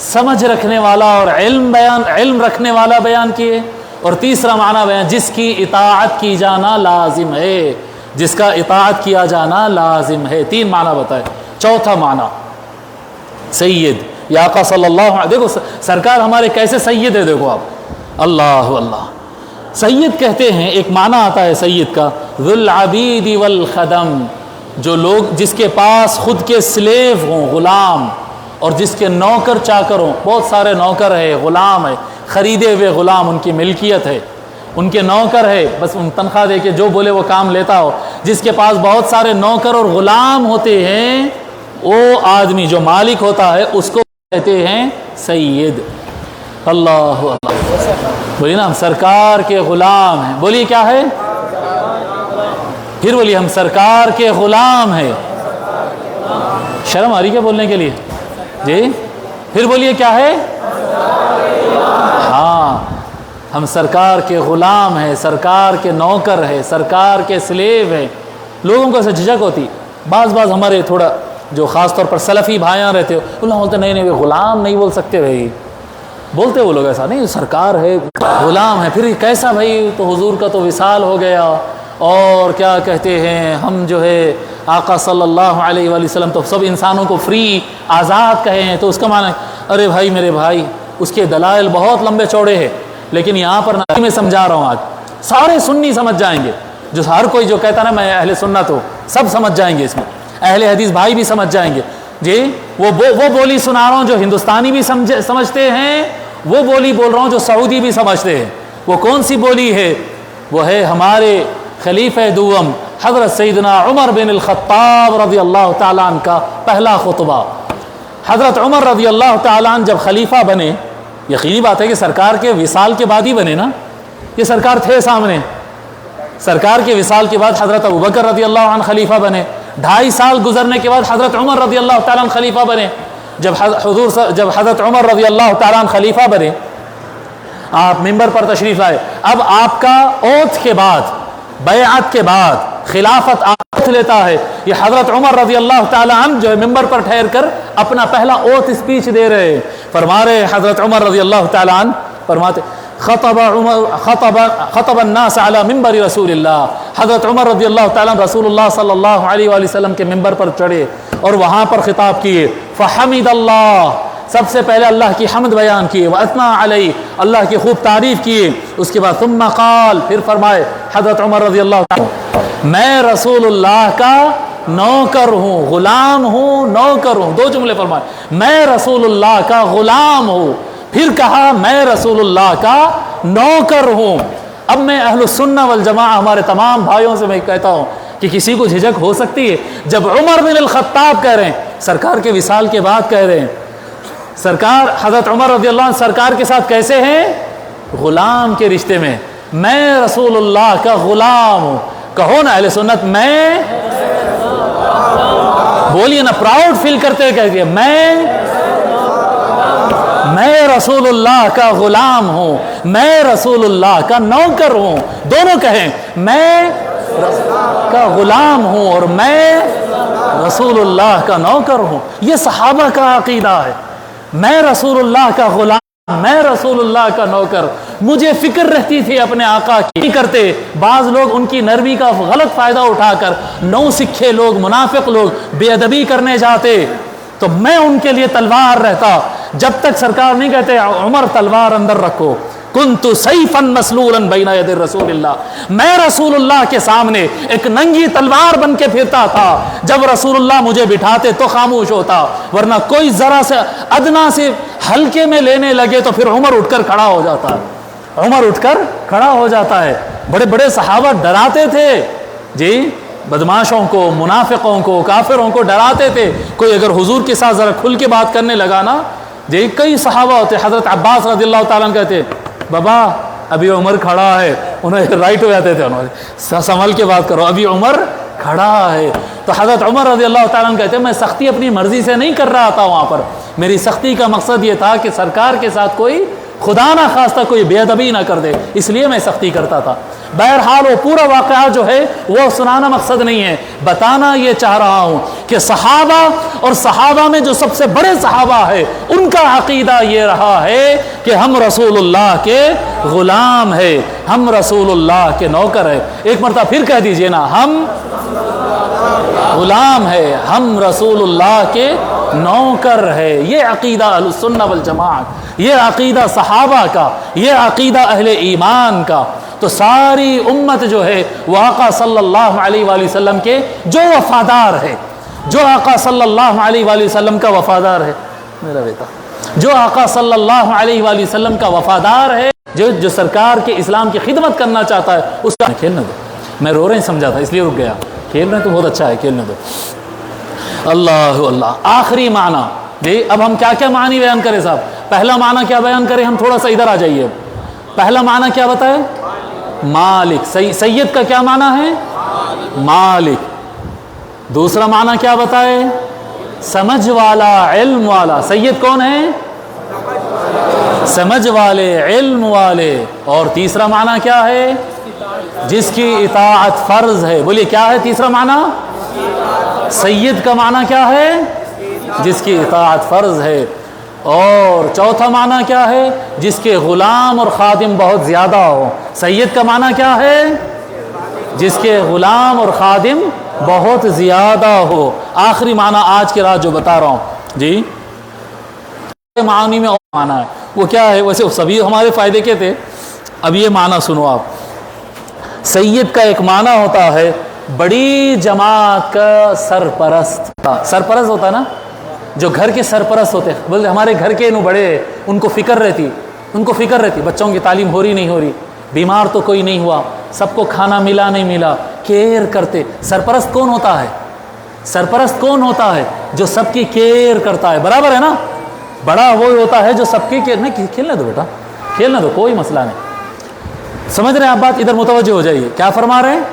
سمجھ رکھنے والا اور علم رکھنے والا بیان کیے، اور تیسرا معنی بیان جس کی اطاعت کی جانا لازم ہے، جس کا اطاعت کیا جانا لازم ہے، 3 معنی بتائے۔ چوتھا معنی سید، یا آقا صلی اللہ علیہ، دیکھو سرکار ہمارے کیسے سید ہے، دیکھو آپ، اللہ اللہ، سید کہتے ہیں، ایک معنی آتا ہے سید کا ذو العبید والخدم، جو لوگ جس کے پاس خود کے سلیو ہوں، غلام، اور جس کے نوکر چاکر ہوں، بہت سارے نوکر ہے، غلام ہے، خریدے ہوئے غلام، ان کی ملکیت ہے، ان کے نوکر ہے، بس ان تنخواہ دے کے جو بولے وہ کام لیتا ہو، جس کے پاس بہت سارے نوکر اور غلام ہوتے ہیں، وہ آدمی جو مالک ہوتا ہے اس کو کہتے ہیں سید۔ اللہ اللہ، بولیے نا ہم سرکار کے غلام ہیں، بولیے کیا ہے، پھر بولیے ہم سرکار کے غلام ہیں۔ شرم آ رہی کیا بولنے کے لیے؟ جی پھر بولیے کیا ہے؟ ہاں، ہم سرکار کے غلام ہیں، سرکار کے نوکر ہیں، سرکار کے سلیو ہیں۔ لوگوں کو ایسے جھجک ہوتی، بعض ہمارے تھوڑا جو خاص طور پر سلفی بھائیاں رہتے ہو، وہ بولتے نہیں غلام نہیں بول سکتے بھائی، بولتے وہ لوگ ایسا نہیں، سرکار ہے غلام ہے، پھر کیسا بھائی، تو حضور کا تو وصال ہو گیا، اور کیا کہتے ہیں ہم جو ہے آقا صلی اللہ علیہ وآلہ وسلم تو سب انسانوں کو فری آزاد کہے ہیں، تو اس کا معنی ارے بھائی میرے بھائی، اس کے دلائل بہت لمبے چوڑے ہیں، لیکن یہاں پر میں سمجھا رہا ہوں، آج سارے سنی سمجھ جائیں گے، جو ہر کوئی جو کہتا نا میں اہل سنت ہوں، سب سمجھ جائیں گے، اس میں اہل حدیث بھائی بھی سمجھ جائیں گے۔ جی وہ بولی سنا رہا ہوں جو ہندوستانی بھی سمجھتے ہیں، وہ بولی بول رہا ہوں جو سعودی بھی سمجھتے ہیں۔ وہ کون سی بولی ہے؟ وہ ہے ہمارے خلیفہ دوم حضرت سیدنا عمر بن الخطاب رضی اللہ تعالیٰ عنہ کا پہلا خطبہ۔ حضرت عمر رضی اللہ تعالیٰ عنہ جب خلیفہ بنے، یقینی بات ہے کہ سرکار کے وصال کے بعد ہی بنے نا، یہ سرکار تھے سامنے، سرکار کے وصال کے بعد حضرت ابوبکر رضی اللہ عنہ خلیفہ بنے، 2.5 سال گزرنے کے بعد حضرت عمر رضی اللہ تعالیٰ عنہ خلیفہ بنے۔ جب حضرت عمر رضی اللہ تعالیٰ عنہ خلیفہ بنے، آپ ممبر پر تشریف لائے، اب آپ کا اوتھ کے بعد، بیعت کے بعد خلافت اوتھ لیتا ہے، یہ حضرت عمر رضی اللہ تعالیٰ عنہ جو ہے ممبر پر ٹھہر کر اپنا پہلا اوتھ اسپیچ دے رہے ہیں، فرما رہے حضرت عمر رضی اللہ تعالیٰ عنہ، فرماتے خطب الناس علی ممبر رسول اللہ، حضرت عمر رضی اللہ تعالیٰ عنہ رسول اللہ صلی اللہ علیہ وآلہ وسلم کے ممبر پر چڑھے اور وہاں پر خطاب کیے، فحمد اللہ، سب سے پہلے اللہ کی حمد بیان کی، وَأَثْنَى عَلَيْهِ، اللہ کی خوب تعریف کی. اس کے بعد ثُمَّ قال، پھر فرمائے حضرت عمر رضی اللہ عنہ، میں رسول اللہ کا نوکر ہوں، غلام ہوں، نوکر ہوں. دو جملے فرمائے، میں رسول اللہ کا غلام ہوں، پھر کہا میں رسول اللہ کا نوکر ہوں. اب میں اہل السنہ والجماعہ ہمارے تمام بھائیوں سے میں کہتا ہوں کہ کسی کو جھجک ہو سکتی ہے جب عمر بن الخطاب کہہ رہے ہیں، سرکار کے وصال کے بعد کہہ رہے ہیں، سرکار حضرت عمر رضی اللہ عنہ سرکار کے ساتھ کیسے ہیں؟ غلام کے رشتے میں. میں رسول اللہ کا غلام ہوں. کہو نا اہل سنت، میں بولیے نا، پراؤڈ فیل کرتے کہتے ہیں میں رسول اللہ کا غلام ہوں، میں رسول اللہ کا نوکر ہوں. دونوں کہیں، میں کا غلام ہوں اور میں رسول اللہ کا نوکر ہوں. یہ صحابہ کا عقیدہ ہے. میں رسول اللہ کا غلام، میں رسول اللہ کا نوکر. مجھے فکر رہتی تھی اپنے آقا کی. نہیں کرتے بعض لوگ ان کی نرمی کا غلط فائدہ اٹھا کر نو سکھے لوگ، منافق لوگ بے ادبی کرنے جاتے تو میں ان کے لیے تلوار رہتا. جب تک سرکار نہیں کہتے عمر تلوار اندر رکھو، کنت سیفا مسلولا بین ید رسول اللہ، میں رسول اللہ کے سامنے ایک ننگی تلوار بن کے پھرتا تھا. جب رسول اللہ مجھے بٹھاتے تو خاموش ہوتا، ورنہ کوئی ذرا سے ادنا سے ہلکے میں لینے لگے تو پھر عمر اٹھ کر کھڑا ہو جاتا ہے. عمر اٹھ کر کھڑا ہو جاتا ہے. بڑے بڑے صحابہ ڈراتے تھے جی، بدماشوں کو، منافقوں کو، کافروں کو ڈراتے تھے. کوئی اگر حضور کے ساتھ ذرا کھل کے بات کرنے لگا نا جی، کئی صحابہ ہوتے، حضرت عباس رضی اللہ تعالیٰ عنہ کہتے بابا ابھی عمر کھڑا ہے، انہیں رائٹ ہو جاتے تھے، انہوں سنبھل کے بات کرو، ابھی عمر کھڑا ہے. تو حضرت عمر رضی اللہ تعالیٰ عنہ کہتے ہیں میں سختی اپنی مرضی سے نہیں کر رہا تھا وہاں پر. میری سختی کا مقصد یہ تھا کہ سرکار کے ساتھ کوئی خدا نہ خواستہ کوئی بے ادبی نہ کر دے، اس لیے میں سختی کرتا تھا. بہرحال وہ پورا واقعہ جو ہے وہ سنانا مقصد نہیں ہے، بتانا یہ چاہ رہا ہوں کہ صحابہ اور صحابہ میں جو سب سے بڑے صحابہ ہے ان کا عقیدہ یہ رہا ہے کہ ہم رسول اللہ کے غلام ہے، ہم رسول اللہ کے نوکر ہے. ایک مرتبہ پھر کہہ دیجئے نا، ہم غلام ہے، ہم رسول اللہ کے نوکر ہے. یہ عقیدہ اہل السنہ والجماعت، یہ عقیدہ صحابہ کا، یہ عقیدہ اہل ایمان کا. تو ساری امت جو ہے وہ آقا صلی اللہ علیہ وآلہ وسلم کے جو وفادار ہے، جو آقا صلی اللہ علیہ وآلہ وسلم کا وفادار ہے، میرا بیٹا جو آقا صلی اللہ علیہ وآلہ وسلم کا وفادار ہے، جو سرکار کے اسلام کی خدمت کرنا چاہتا ہے، اس کا کھیلنے دو. میں رو رہے ہیں سمجھا تھا اس لیے رک گیا. کھیل رہے تو بہت اچھا ہے، کھیلنے دو. اللہ اللہ. آخری معنی جی، اب ہم کیا کیا معنی بیان کریں صاحب؟ پہلا معنی کیا بیان کریں ہم؟ تھوڑا سا ادھر آ جائیے. پہلا معنی کیا بتائے؟ مالک. سید کا کیا معنی ہے؟ مالک. دوسرا معنی کیا بتائے؟ سمجھ والا، علم والا. سید کون ہے؟ سمجھ والے، علم والے. اور تیسرا معنی کیا ہے؟ جس کی اطاعت فرض ہے. بولیے کیا ہے تیسرا معنی؟ سید کا معنی کیا ہے؟ جس کی اطاعت فرض ہے. اور چوتھا معنی کیا ہے؟ جس کے غلام اور خادم بہت زیادہ ہو. سید کا معنی کیا ہے؟ جس کے غلام اور خادم بہت زیادہ ہو. آخری معنی آج کی رات جو بتا رہا ہوں جی، معنی میں اور معنی ہے وہ کیا ہے؟ ویسے سبھی ہمارے فائدے کے تھے. اب یہ معنی سنو آپ. سید کا ایک معنی ہوتا ہے بڑی جماعت کا سرپرست. سرپرست ہوتا ہے نا، جو گھر کے سرپرست ہوتے ہیں. بولتے ہمارے گھر کے انہوں بڑے، ان کو فکر رہتی بچوں کی تعلیم ہو رہی نہیں ہو رہی، بیمار تو کوئی نہیں ہوا، سب کو کھانا ملا نہیں ملا، کیئر کرتے. سرپرست کون ہوتا ہے؟ سرپرست کون ہوتا ہے؟ جو سب کی کیئر کرتا ہے. برابر ہے نا؟ بڑا وہی ہوتا ہے جو سب کی کیئر. نہیں کھیلنے دو بیٹا، کھیلنے دو، کوئی مسئلہ نہیں. سمجھ رہے ہیں آپ بات؟ ادھر متوجہ ہو جائیے. کیا فرما رہے ہیں؟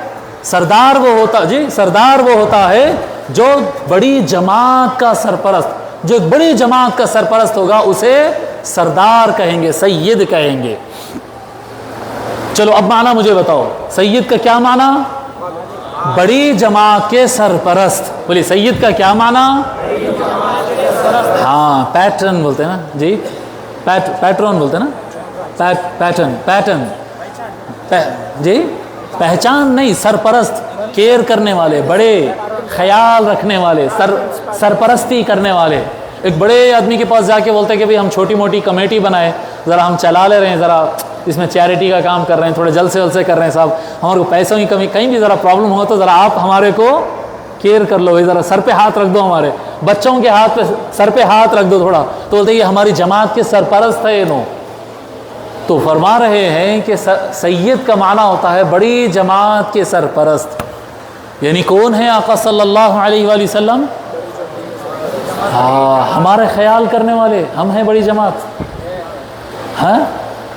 سردار وہ ہوتا جی، سردار وہ ہوتا ہے جو بڑی جماعت کا سرپرست، جو ایک بڑی جماعت کا سرپرست ہوگا اسے سردار کہیں گے، سید کہیں گے. چلو اب معنی مجھے بتاؤ، سید کا کیا معنی؟ بڑی جماعت کے سرپرست. بولیے سید کا کیا معنی؟ ہاں پیٹرن بولتے ہیں نا جی، پیٹرون بولتے ہیں نا، پیٹرن جی، پہچان نہیں، سرپرست، کیئر کرنے والے، بڑے خیال رکھنے والے، سرپرستی کرنے والے. ایک بڑے آدمی کے پاس جا کے بولتے ہیں کہ بھئی ہم چھوٹی موٹی کمیٹی بنائے، ذرا ہم چلا لے رہے ہیں، ذرا اس میں چیریٹی کا کام کر رہے ہیں، تھوڑے جلسے ولسے کر رہے ہیں صاحب، ہمارے کو پیسوں کی کمی، کہیں بھی ذرا پرابلم ہو تو ذرا آپ ہمارے کو کیئر کر لو، ذرا سر پہ ہاتھ رکھ دو، ہمارے بچوں کے ہاتھ پہ سر پہ ہاتھ رکھ دو تھوڑا، تو بولتے ہیں یہ ہماری جماعت کے سرپرست ہے نو. تو فرما رہے ہیں کہ سید کا معنی ہوتا ہے بڑی جماعت کے سرپرست. یعنی کون ہے آقا صلی اللہ علیہ وآلہ وسلم؟ ہمارے خیال کرنے والے، ہم ہیں بڑی جماعت. ہاں،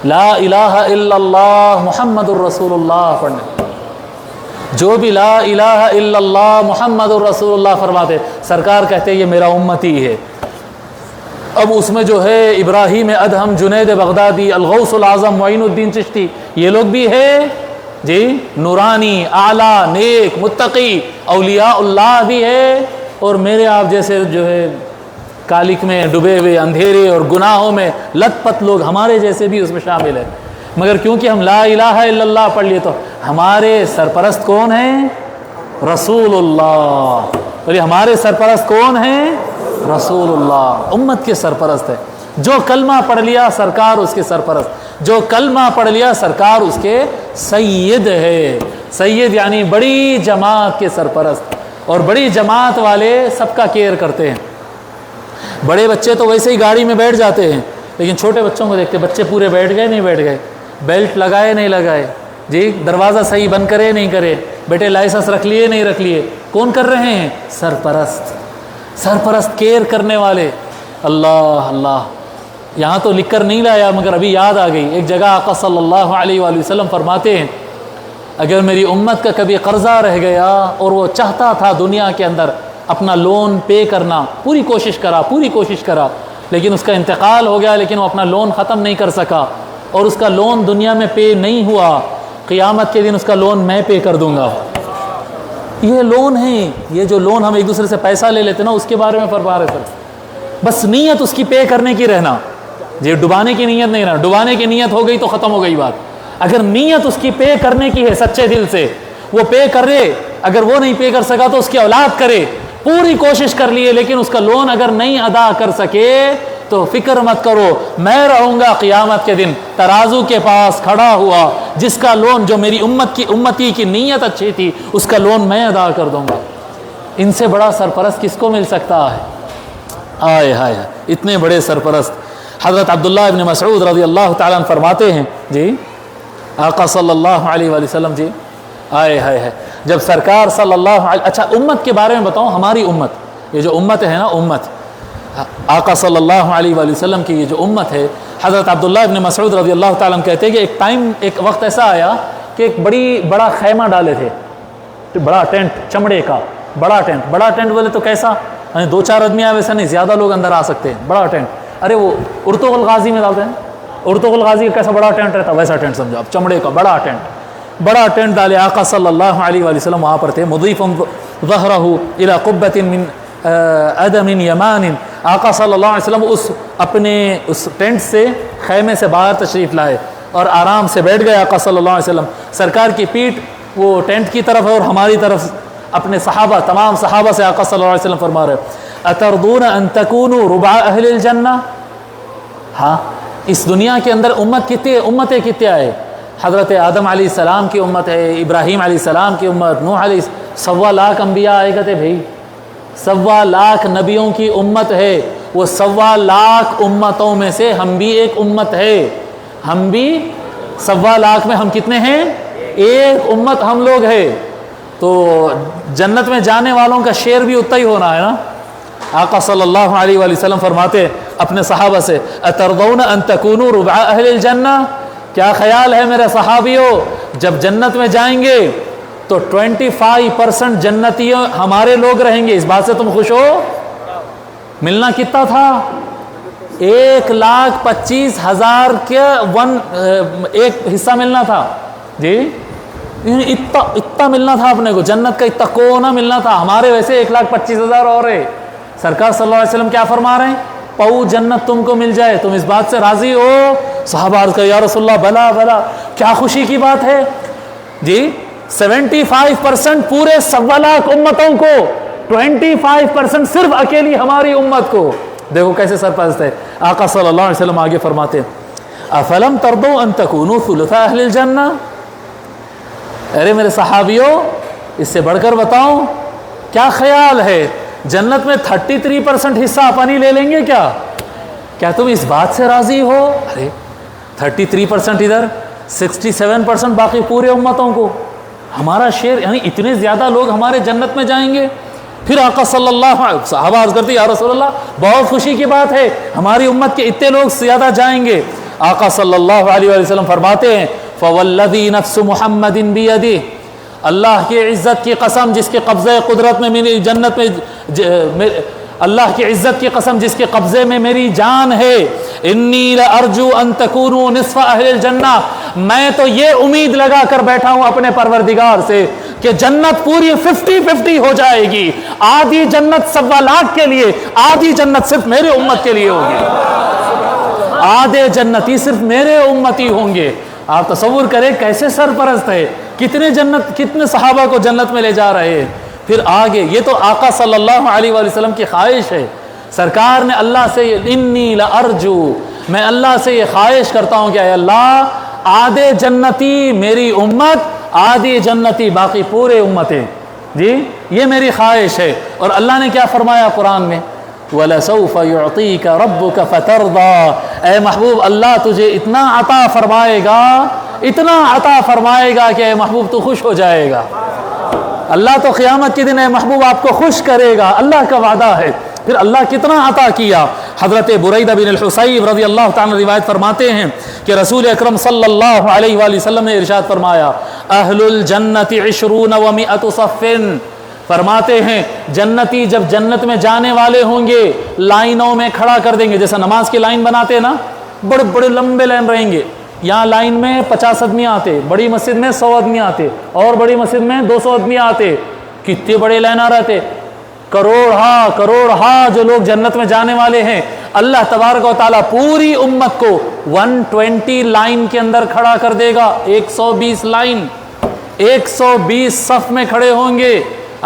لا الہ الا اللہ محمد الرسول اللہ پڑھنے، جو بھی لا الہ الا اللہ محمد الرسول اللہ فرماتے، سرکار کہتے یہ میرا امتی ہے. اب اس میں جو ہے ابراہیم ادہم، جنید بغدادی، الغوث العظم، معین الدین چشتی، یہ لوگ بھی ہے جی، نورانی، اعلیٰ، نیک، متقی اولیاء اللہ بھی ہے، اور میرے آپ جیسے جو ہے کالک میں ڈوبے ہوئے، اندھیرے اور گناہوں میں لت پت لوگ، ہمارے جیسے بھی اس میں شامل ہیں. مگر کیونکہ ہم لا الہ الا اللہ پڑھ لیے تو ہمارے سرپرست کون ہیں؟ رسول اللہ. اور یہ ہمارے سرپرست کون ہیں؟ رسول اللہ. امت کے سرپرست ہے. جو کلمہ پڑھ لیا سرکار اس کے سرپرست، جو کلمہ پڑھ لیا سرکار اس کے سید ہے. سید یعنی بڑی جماعت کے سرپرست، اور بڑی جماعت والے سب کا کیئر کرتے ہیں. بڑے بچے تو ویسے ہی گاڑی میں بیٹھ جاتے ہیں، لیکن چھوٹے بچوں کو دیکھتے، بچے پورے بیٹھ گئے نہیں بیٹھ گئے، بیلٹ لگائے نہیں لگائے، جی دروازہ صحیح بند کرے نہیں کرے، بیٹے لائسنس رکھ لیے نہیں رکھ لیے، کون کر رہے ہیں؟ سرپرست. سرپرست کیئر کرنے والے. اللہ اللہ، یہاں تو لکھ کر نہیں لایا مگر ابھی یاد آ گئی. ایک جگہ آقا صلی اللہ علیہ وآلہ وسلم فرماتے ہیں اگر میری امت کا کبھی قرضہ رہ گیا اور وہ چاہتا تھا دنیا کے اندر اپنا لون پے کرنا، پوری کوشش کرا، لیکن اس کا انتقال ہو گیا، لیکن وہ اپنا لون ختم نہیں کر سکا، اور اس کا لون دنیا میں پے نہیں ہوا، قیامت کے دن اس کا لون میں پے کر دوں گا. یہ لون ہے، یہ جو لون ہم ایک دوسرے سے پیسہ لے لیتے نا، اس کے بارے میں فرما رہے تھے. بس نیت اس کی پے کرنے کی رہنا، یہ ڈبانے کی نیت نہیں رہنا. ڈبانے کی نیت ہو گئی تو ختم ہو گئی بات. اگر نیت اس کی پے کرنے کی ہے سچے دل سے، وہ پے کرے. اگر وہ نہیں پے کر سکا تو اس کی اولاد کرے، پوری کوشش کر لیے، لیکن اس کا لون اگر نہیں ادا کر سکے تو فکر مت کرو، میں رہوں گا قیامت کے دن ترازو کے پاس کھڑا ہوا، جس کا لون، جو میری امتی کی نیت اچھی تھی، اس کا لون میں ادا کر دوں گا. ان سے بڑا سرپرست کس کو مل سکتا ہے؟ آئے ہائے، اتنے بڑے سرپرست. حضرت عبداللہ ابن مسعود رضی اللہ تعالیٰ عنہ فرماتے ہیں جی، آقا صلی اللہ علیہ وآلہ وسلم جی، آئے ہائے، جب سرکار صلی اللہ علیہ، اچھا امت کے بارے میں بتاؤں، ہماری امت، یہ جو امت ہے نا، امت آقا صلی اللہ علیہ وآلہ وسلم کی یہ جو امت ہے، حضرت عبداللہ ابن مسعود رضی اللہ تعالیٰ عنہ کہتے ہیں کہ ایک وقت ایسا آیا کہ ایک بڑا خیمہ ڈالے تھے، بڑا ٹینٹ، چمڑے کا بڑا ٹینٹ بولے تو کیسا؟ یعنی 2-4 آدمی آئے ویسا نہیں، زیادہ لوگ اندر آ سکتے ہیں. بڑا ٹینٹ، ارے وہ ارطغرل غازی میں ڈالتے ہیں، ارطغرل غازی کا کیسا بڑا ٹینٹ رہتا، ویسا ٹینٹ سمجھو آپ، چمڑے کا بڑا ٹینٹ ڈالے. آقا صلی اللہ علیہ وآلہ وسلم وہاں پر تھے. مضیف ظہرہ الی قبۃ من ادم یمان، آقا صلی اللہ علیہ وسلم اس ٹینٹ سے، خیمے سے باہر تشریف لائے اور آرام سے بیٹھ گئے. آقا صلی اللہ علیہ وسلم، سرکار کی پیٹھ وہ ٹینٹ کی طرف ہے اور ہماری طرف اپنے صحابہ، تمام صحابہ سے آقا صلی اللہ علیہ وسلم فرما رہے اترضون ان تکونوا ربع اہل الجنہ. ہاں، اس دنیا کے اندر امتیں کتنے آئے؟ حضرت آدم علیہ السلام کی امت ہے، ابراہیم علیہ السلام کی امت، نوح علیہ 1.25 لاکھ انبیاء آئے گئے تھے بھائی، 1.25 لاکھ نبیوں کی امت ہے. وہ 1.25 لاکھ امتوں میں سے ہم بھی ایک امت ہے. ہم بھی 1.25 لاکھ میں ہم کتنے ہیں؟ ایک امت ہم لوگ ہیں. تو جنت میں جانے والوں کا شیئر بھی اتنا ہی ہونا ہے نا. آقا صلی اللہ علیہ وآلہ وسلم فرماتے اپنے صحابہ سے اترضون ان تکونوا ربع اہل الجنہ، کیا خیال ہے میرے صحابیوں، جب جنت میں جائیں گے تو 25% جنتی ہمارے لوگ رہیں گے، اس بات سے تم خوش ہو؟ ملنا کتنا تھا؟ 1,25,000 کے ایک حصہ ملنا تھا جی، اتنا ملنا تھا اپنے کو، جنت کا اتنا کونا ملنا تھا. ہمارے ویسے 1,25,000 اور ہے. سرکار صلی اللہ علیہ وسلم کیا فرما رہے ہیں؟ پاؤ جنت تم کو مل جائے، تم اس بات سے راضی ہو؟ صحابہ عرض کر یا رسول اللہ بلا بلا، کیا خوشی کی بات ہے جی. 75% پورے 1.25 لاکھ امتوں کو، 25% صرف اکیلی ہماری امت کو. دیکھو کیسے سرپرست ہے. آقا صلی اللہ علیہ وسلم آگے فرماتے ہیں افلم تردو ان تکونوا ثلثاء اہل الجنہ. ارے میرے صحابیوں اس سے بڑھ کر بتاؤں کیا خیال ہے جنت میں 33% حصہ اپنی لے لیں گے کیا تم اس بات سے راضی ہو؟ ارے 33% ادھر 67% باقی پورے امتوں کو ہمارا شیئر، یعنی اتنے زیادہ لوگ ہمارے جنت میں جائیں گے. پھر آقا صلی اللہ علیہ صحابہ عرض کرتے یا رسول اللہ بہت خوشی کی بات ہے، ہماری امت کے اتنے لوگ زیادہ جائیں گے. آقا صلی اللہ علیہ وسلم فرماتے ہیں فوالذی نفس محمد بیدہ، اللہ کی عزت کی قسم جس کے قبضے قدرت میں میری جنت میں اللہ کی عزت کی قسم جس کے قبضے میں میری جان ہے، انی لارجو ان تکونوا نصف اہل الجنہ، میں تو یہ امید لگا کر بیٹھا ہوں اپنے پروردگار سے کہ جنت پوری 50-50 ہو جائے گی. آدھی جنت 1.25 لاکھ کے لیے، آدھی جنت صرف میرے امت کے لیے ہوگی. آدھے جنتی صرف میرے امتی ہوں گے. آپ تصور کریں کیسے سرپرست ہے، کتنے صحابہ کو جنت میں لے جا رہے ہیں. پھر آگے یہ تو آقا صلی اللہ علیہ وآلہ وسلم کی خواہش ہے. سرکار نے اللہ سے انی لارجو، میں اللہ سے یہ خواہش کرتا ہوں کہ اے اللہ آدھے جنتی میری امت، آدھی جنتی باقی پورے امتیں. جی یہ میری خواہش ہے. اور اللہ نے کیا فرمایا قرآن میں وَلَسَوْفَ يُعْطِيكَ رَبُّكَ فَتَرْضَى، اے محبوب اللہ تجھے اتنا عطا فرمائے گا، اتنا عطا فرمائے گا کہ اے محبوب تو خوش ہو جائے گا. اللہ تو قیامت کے دن اے محبوب آپ کو خوش کرے گا، اللہ کا وعدہ ہے. پھر اللہ کتنا عطا کیا. حضرت بریدہ بن الحصیب رضی اللہ تعالیٰ روایت فرماتے ہیں کہ رسول اکرم صلی اللہ علیہ وآلہ وسلم نے ارشاد فرمایا اہل الجنت 20 و100 صف، فرماتے ہیں جنتی جب جنت میں جانے والے ہوں گے لائنوں میں کھڑا کر دیں گے. جیسا نماز کی لائن بناتے ہیں نا، بڑے بڑے لمبے لائن رہیں گے. یہاں لائن میں 50 آدمی آتے، بڑی مسجد میں 100 آدمی آتے، اور بڑی مسجد میں 200 آدمی آتے. کتنے بڑے لائن رہتے، کروڑ ہا جو لوگ جنت میں جانے والے ہیں. اللہ تبارک و تعالیٰ پوری امت کو 120 لائن کے اندر کھڑا کر دے گا. 120 لائن، 120 صف میں کھڑے ہوں گے.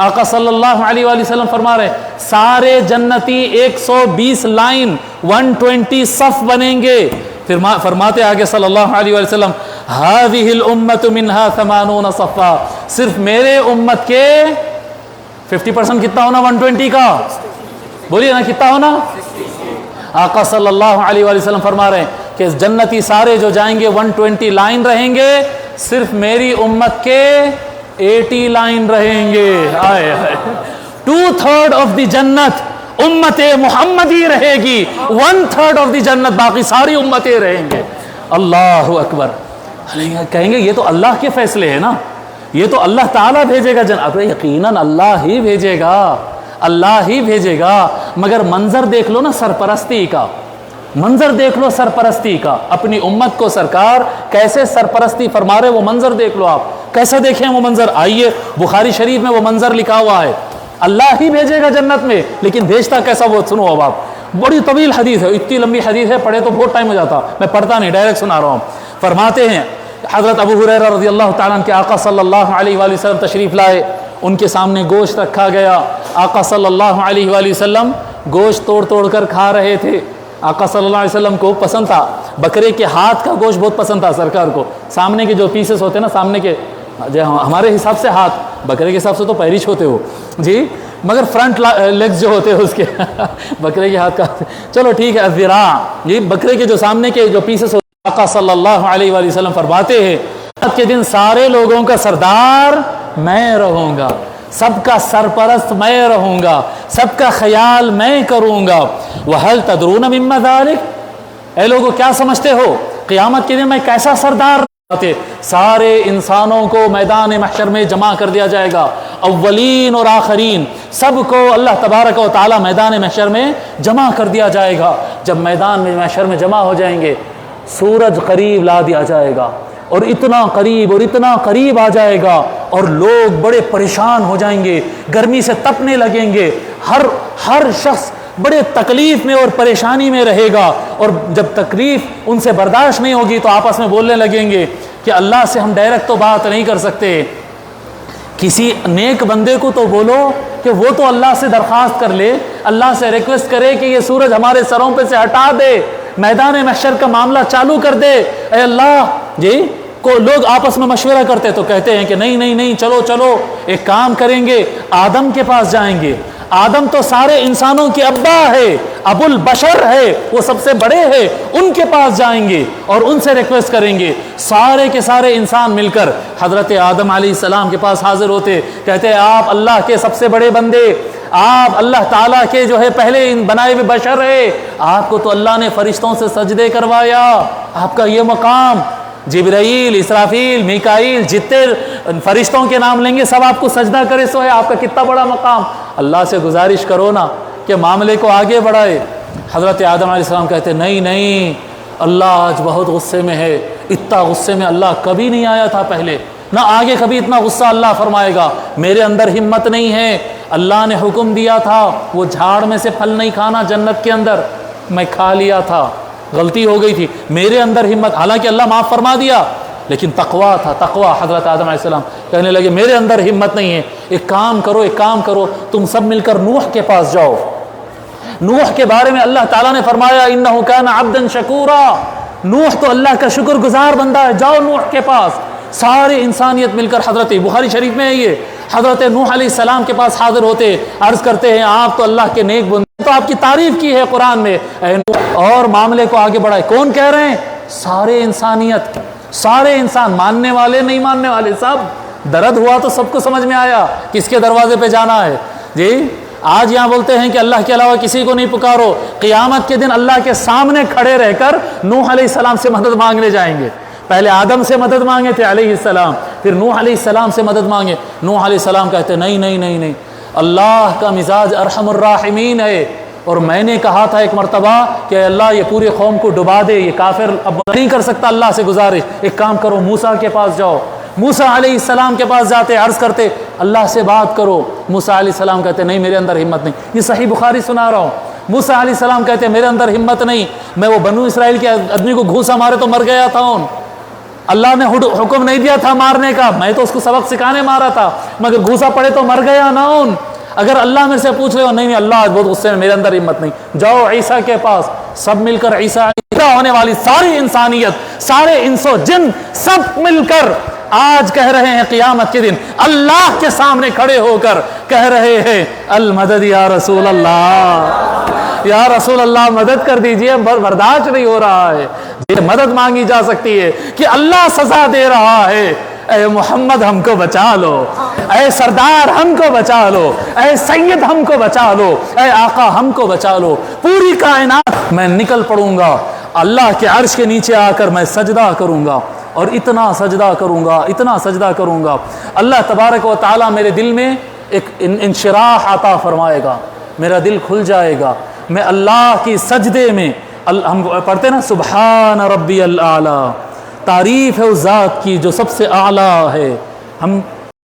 آقا صلی اللہ علیہ وآلہ وسلم فرما رہے سارے جنتی 120 لائن 120 صف بنیں گے. پھر فرماتے آگے صلی اللہ علیہ وآلہ وسلم هذه الامة منها 80 صفا، صرف میرے امت کے 50% کتنا ہونا 120 کا؟ بولیے نا کتنا ہونا؟ آقا صلی اللہ علیہ وآلہ وسلم فرما رہے ہیں کہ جنتی سارے جو جائیں گے 120 لائن رہیں گے، صرف میری امت کے 80 لائن رہیں گے. آئے 2/3 آف دی جنت امت محمدی رہے گی، 1/3 آف دی جنت باقی ساری امتیں رہیں گے. اللہ اکبر. کہیں گے یہ تو اللہ کے فیصلے ہیں نا، یہ تو اللہ تعالیٰ بھیجے گا جنت. یقیناً اللہ ہی بھیجے گا، اللہ ہی بھیجے گا. مگر منظر دیکھ لو نا سرپرستی کا، منظر دیکھ لو سرپرستی کا. اپنی امت کو سرکار کیسے سرپرستی فرما رہے وہ منظر دیکھ لو. آپ کیسے دیکھیں وہ منظر؟ آئیے بخاری شریف میں وہ منظر لکھا ہوا ہے. اللہ ہی بھیجے گا جنت میں، لیکن بھیجتا کیسا وہ سنو. اب آپ بڑی طویل حدیث ہے، اتنی لمبی حدیث ہے، پڑھے تو بہت ٹائم ہو جاتا، میں پڑھتا نہیں ڈائریکٹ سنا رہا ہوں. فرماتے ہیں حضرت ابو ہریرہ رضی اللہ تعالیٰ عنہ کہ آقا صلی اللہ علیہ وآلہ وسلم تشریف لائے، ان کے سامنے گوشت رکھا گیا. آقا صلی اللہ علیہ وآلہ وسلم گوشت توڑ کر کھا رہے تھے. آقا صلی اللہ علیہ وسلم کو پسند تھا بکرے کے ہاتھ کا گوشت، بہت پسند تھا سرکار کو. سامنے کے جو پیسز ہوتے ہیں نا، سامنے کے ہمارے حساب سے ہاتھ، بکرے کے حساب سے تو پیرش ہوتے ہو جی، مگر فرنٹ لیگز جو ہوتے ہیں اس کے بکرے کے ہاتھ کا، چلو ٹھیک ہے، الذراع، یہ بکرے کے جو سامنے کے جو پیسز ہوتے ہیں. آقا صلی اللہ علیہ وآلہ وسلم فرماتے ہیں قیامت کے دن سارے لوگوں کا سردار میں رہوں گا، سب کا سرپرست میں رہوں گا، سب کا خیال میں کروں گا. وَهَلْ تَدْرُونَ مِمَّا ذَلِكَ، اے لوگوں کیا سمجھتے ہو قیامت کے دن میں کیسا سردار؟ سارے انسانوں کو میدان محشر میں جمع کر دیا جائے گا، اولین اور آخرین سب کو اللہ تبارک و تعالی میدان محشر میں جمع کر دیا جائے گا. جب میدان میں محشر میں جمع ہو جائیں گے، سورج قریب لا دیا جائے گا، اور اتنا قریب آ جائے گا، اور لوگ بڑے پریشان ہو جائیں گے، گرمی سے تپنے لگیں گے. ہر شخص بڑے تکلیف میں اور پریشانی میں رہے گا، اور جب تکلیف ان سے برداشت نہیں ہوگی تو آپس میں بولنے لگیں گے کہ اللہ سے ہم ڈائریکٹ تو بات نہیں کر سکتے، کسی نیک بندے کو تو بولو کہ وہ تو اللہ سے درخواست کر لے، اللہ سے ریکویسٹ کرے کہ یہ سورج ہمارے سروں پہ سے ہٹا دے، میدان محشر کا معاملہ چالو کر دے، اے اللہ جی کو لوگ آپس میں مشورہ کرتے تو کہتے ہیں کہ نہیں نہیں نہیں، چلو چلو ایک کام کریں گے، آدم کے پاس جائیں گے، آدم تو سارے انسانوں کے ابا ہے، ابو البشر ہے، وہ سب سے بڑے ہیں، ان کے پاس جائیں گے اور ان سے ریکویسٹ کریں گے۔ سارے کے سارے انسان مل کر حضرت آدم علیہ السلام کے پاس حاضر ہوتے، کہتے آپ اللہ کے سب سے بڑے بندے، آپ اللہ تعالیٰ کے جو ہے پہلے بنائے ہوئے بشر ہے، آپ کو تو اللہ نے فرشتوں سے سجدے کروایا، آپ کا یہ مقام، جبرائیل، اسرافیل، میکائیل، جتنے فرشتوں کے نام لیں گے سب آپ کو سجدہ کرے، سو ہے آپ کا کتنا بڑا مقام، اللہ سے گزارش کرو نا کہ معاملے کو آگے بڑھائے۔ حضرت آدم علیہ السلام کہتے نہیں نہیں، اللہ آج بہت غصے میں ہے، اتنا غصے میں اللہ کبھی نہیں آیا تھا پہلے، نہ آگے کبھی اتنا غصہ اللہ فرمائے گا، میرے اندر ہمت نہیں ہے، اللہ نے حکم دیا تھا وہ جھاڑ میں سے پھل نہیں کھانا جنت کے اندر، میں کھا لیا تھا، غلطی ہو گئی تھی، میرے اندر ہمت، حالانکہ اللہ معاف فرما دیا لیکن تقویٰ تھا، تقویٰ۔ حضرت آدم علیہ السلام کہنے لگے میرے اندر ہمت نہیں ہے، ایک کام کرو، تم سب مل کر نوح کے پاس جاؤ۔ نوح کے بارے میں اللہ تعالیٰ نے فرمایا انہ کان عبدا شکورا، نوح تو اللہ کا شکر گزار بندہ ہے، جاؤ نوح کے پاس۔ ساری انسانیت مل کر، حضرت بخاری شریف میں ہے یہ، حضرت نوح علیہ السلام کے پاس حاضر ہوتے، عرض کرتے ہیں آپ تو اللہ کے نیک بندے، تو آپ کی تعریف کی ہے قرآن میں، اے نوح، اور معاملے کو آگے بڑھائے۔ کون کہہ رہے ہیں؟ سارے انسانیت، سارے انسان، ماننے والے نہیں ماننے والے سب۔ درد ہوا تو سب کو سمجھ میں آیا کس کے دروازے پہ جانا ہے جی۔ آج یہاں بولتے ہیں کہ اللہ کے علاوہ کسی کو نہیں پکارو، قیامت کے دن اللہ کے سامنے کھڑے رہ کر نوح علیہ السلام سے مدد مانگنے جائیں گے۔ پہلے آدم سے مدد مانگے تھے علیہ السلام، پھر نوح علیہ السلام سے مدد مانگے۔ نوح علیہ السلام کہتے نہیں نہیں نہیں نہیں، اللہ کا مزاج ارحم الراحمین ہے، اور میں نے کہا تھا ایک مرتبہ کہ اللہ یہ پوری قوم کو ڈبا دے، یہ کافر اب نہیں کر سکتا اللہ سے گزارش، ایک کام کرو موسیٰ کے پاس جاؤ۔ موسیٰ علیہ السلام کے پاس جاتے، عرض کرتے اللہ سے بات کرو۔ موسیٰ علیہ السلام کہتے نہیں میرے اندر ہمت نہیں، یہ صحیح بخاری سنا رہا ہوں۔ موسیٰ علیہ السلام کہتے میرے اندر ہمت نہیں، میں وہ بنو اسرائیل کے آدمی کو گھوسا مارے تو مر گیا تھا، اللہ نے حکم نہیں دیا تھا مارنے کا، میں تو اس کو سبق سکھانے مارا تھا، مگر گھوسا پڑے تو مر گیا نا۔ اگر اللہ میرے سے پوچھ رہے ہو، نہیں اللہ آج بہت غصے میں، میرے اندر ہمت نہیں، جاؤ عیسیٰ کے پاس۔ سب مل کر عیسیٰ ہونے والی ساری انسانیت، سارے انس و جن سب مل کر آج کہہ رہے ہیں قیامت کے دن اللہ کے سامنے کھڑے ہو کر کہہ رہے ہیں المدد یا رسول اللہ، یا رسول اللہ مدد کر دیجئے، برداشت نہیں ہو رہا ہے، یہ مدد مانگی جا سکتی ہے کہ اللہ سزا دے رہا ہے، اے محمد ہم کو بچا لو، اے سردار ہم کو بچا لو، اے سید ہم کو بچا لو، اے آقا ہم کو بچا لو، پوری کائنات میں نکل پڑوں گا، اللہ کے عرش کے نیچے آ کر میں سجدہ کروں گا، اور اتنا سجدہ کروں گا، اتنا سجدہ کروں گا، اللہ تبارک و تعالیٰ میرے دل میں ایک انشراح عطا فرمائے گا، میرا دل کھل جائے گا، میں اللہ کی سجدے میں، ہم پڑھتے نا سبحان ربی الاعلیٰ، تعریف ہے اس ذات کی جو سب سے اعلیٰ ہے، ہم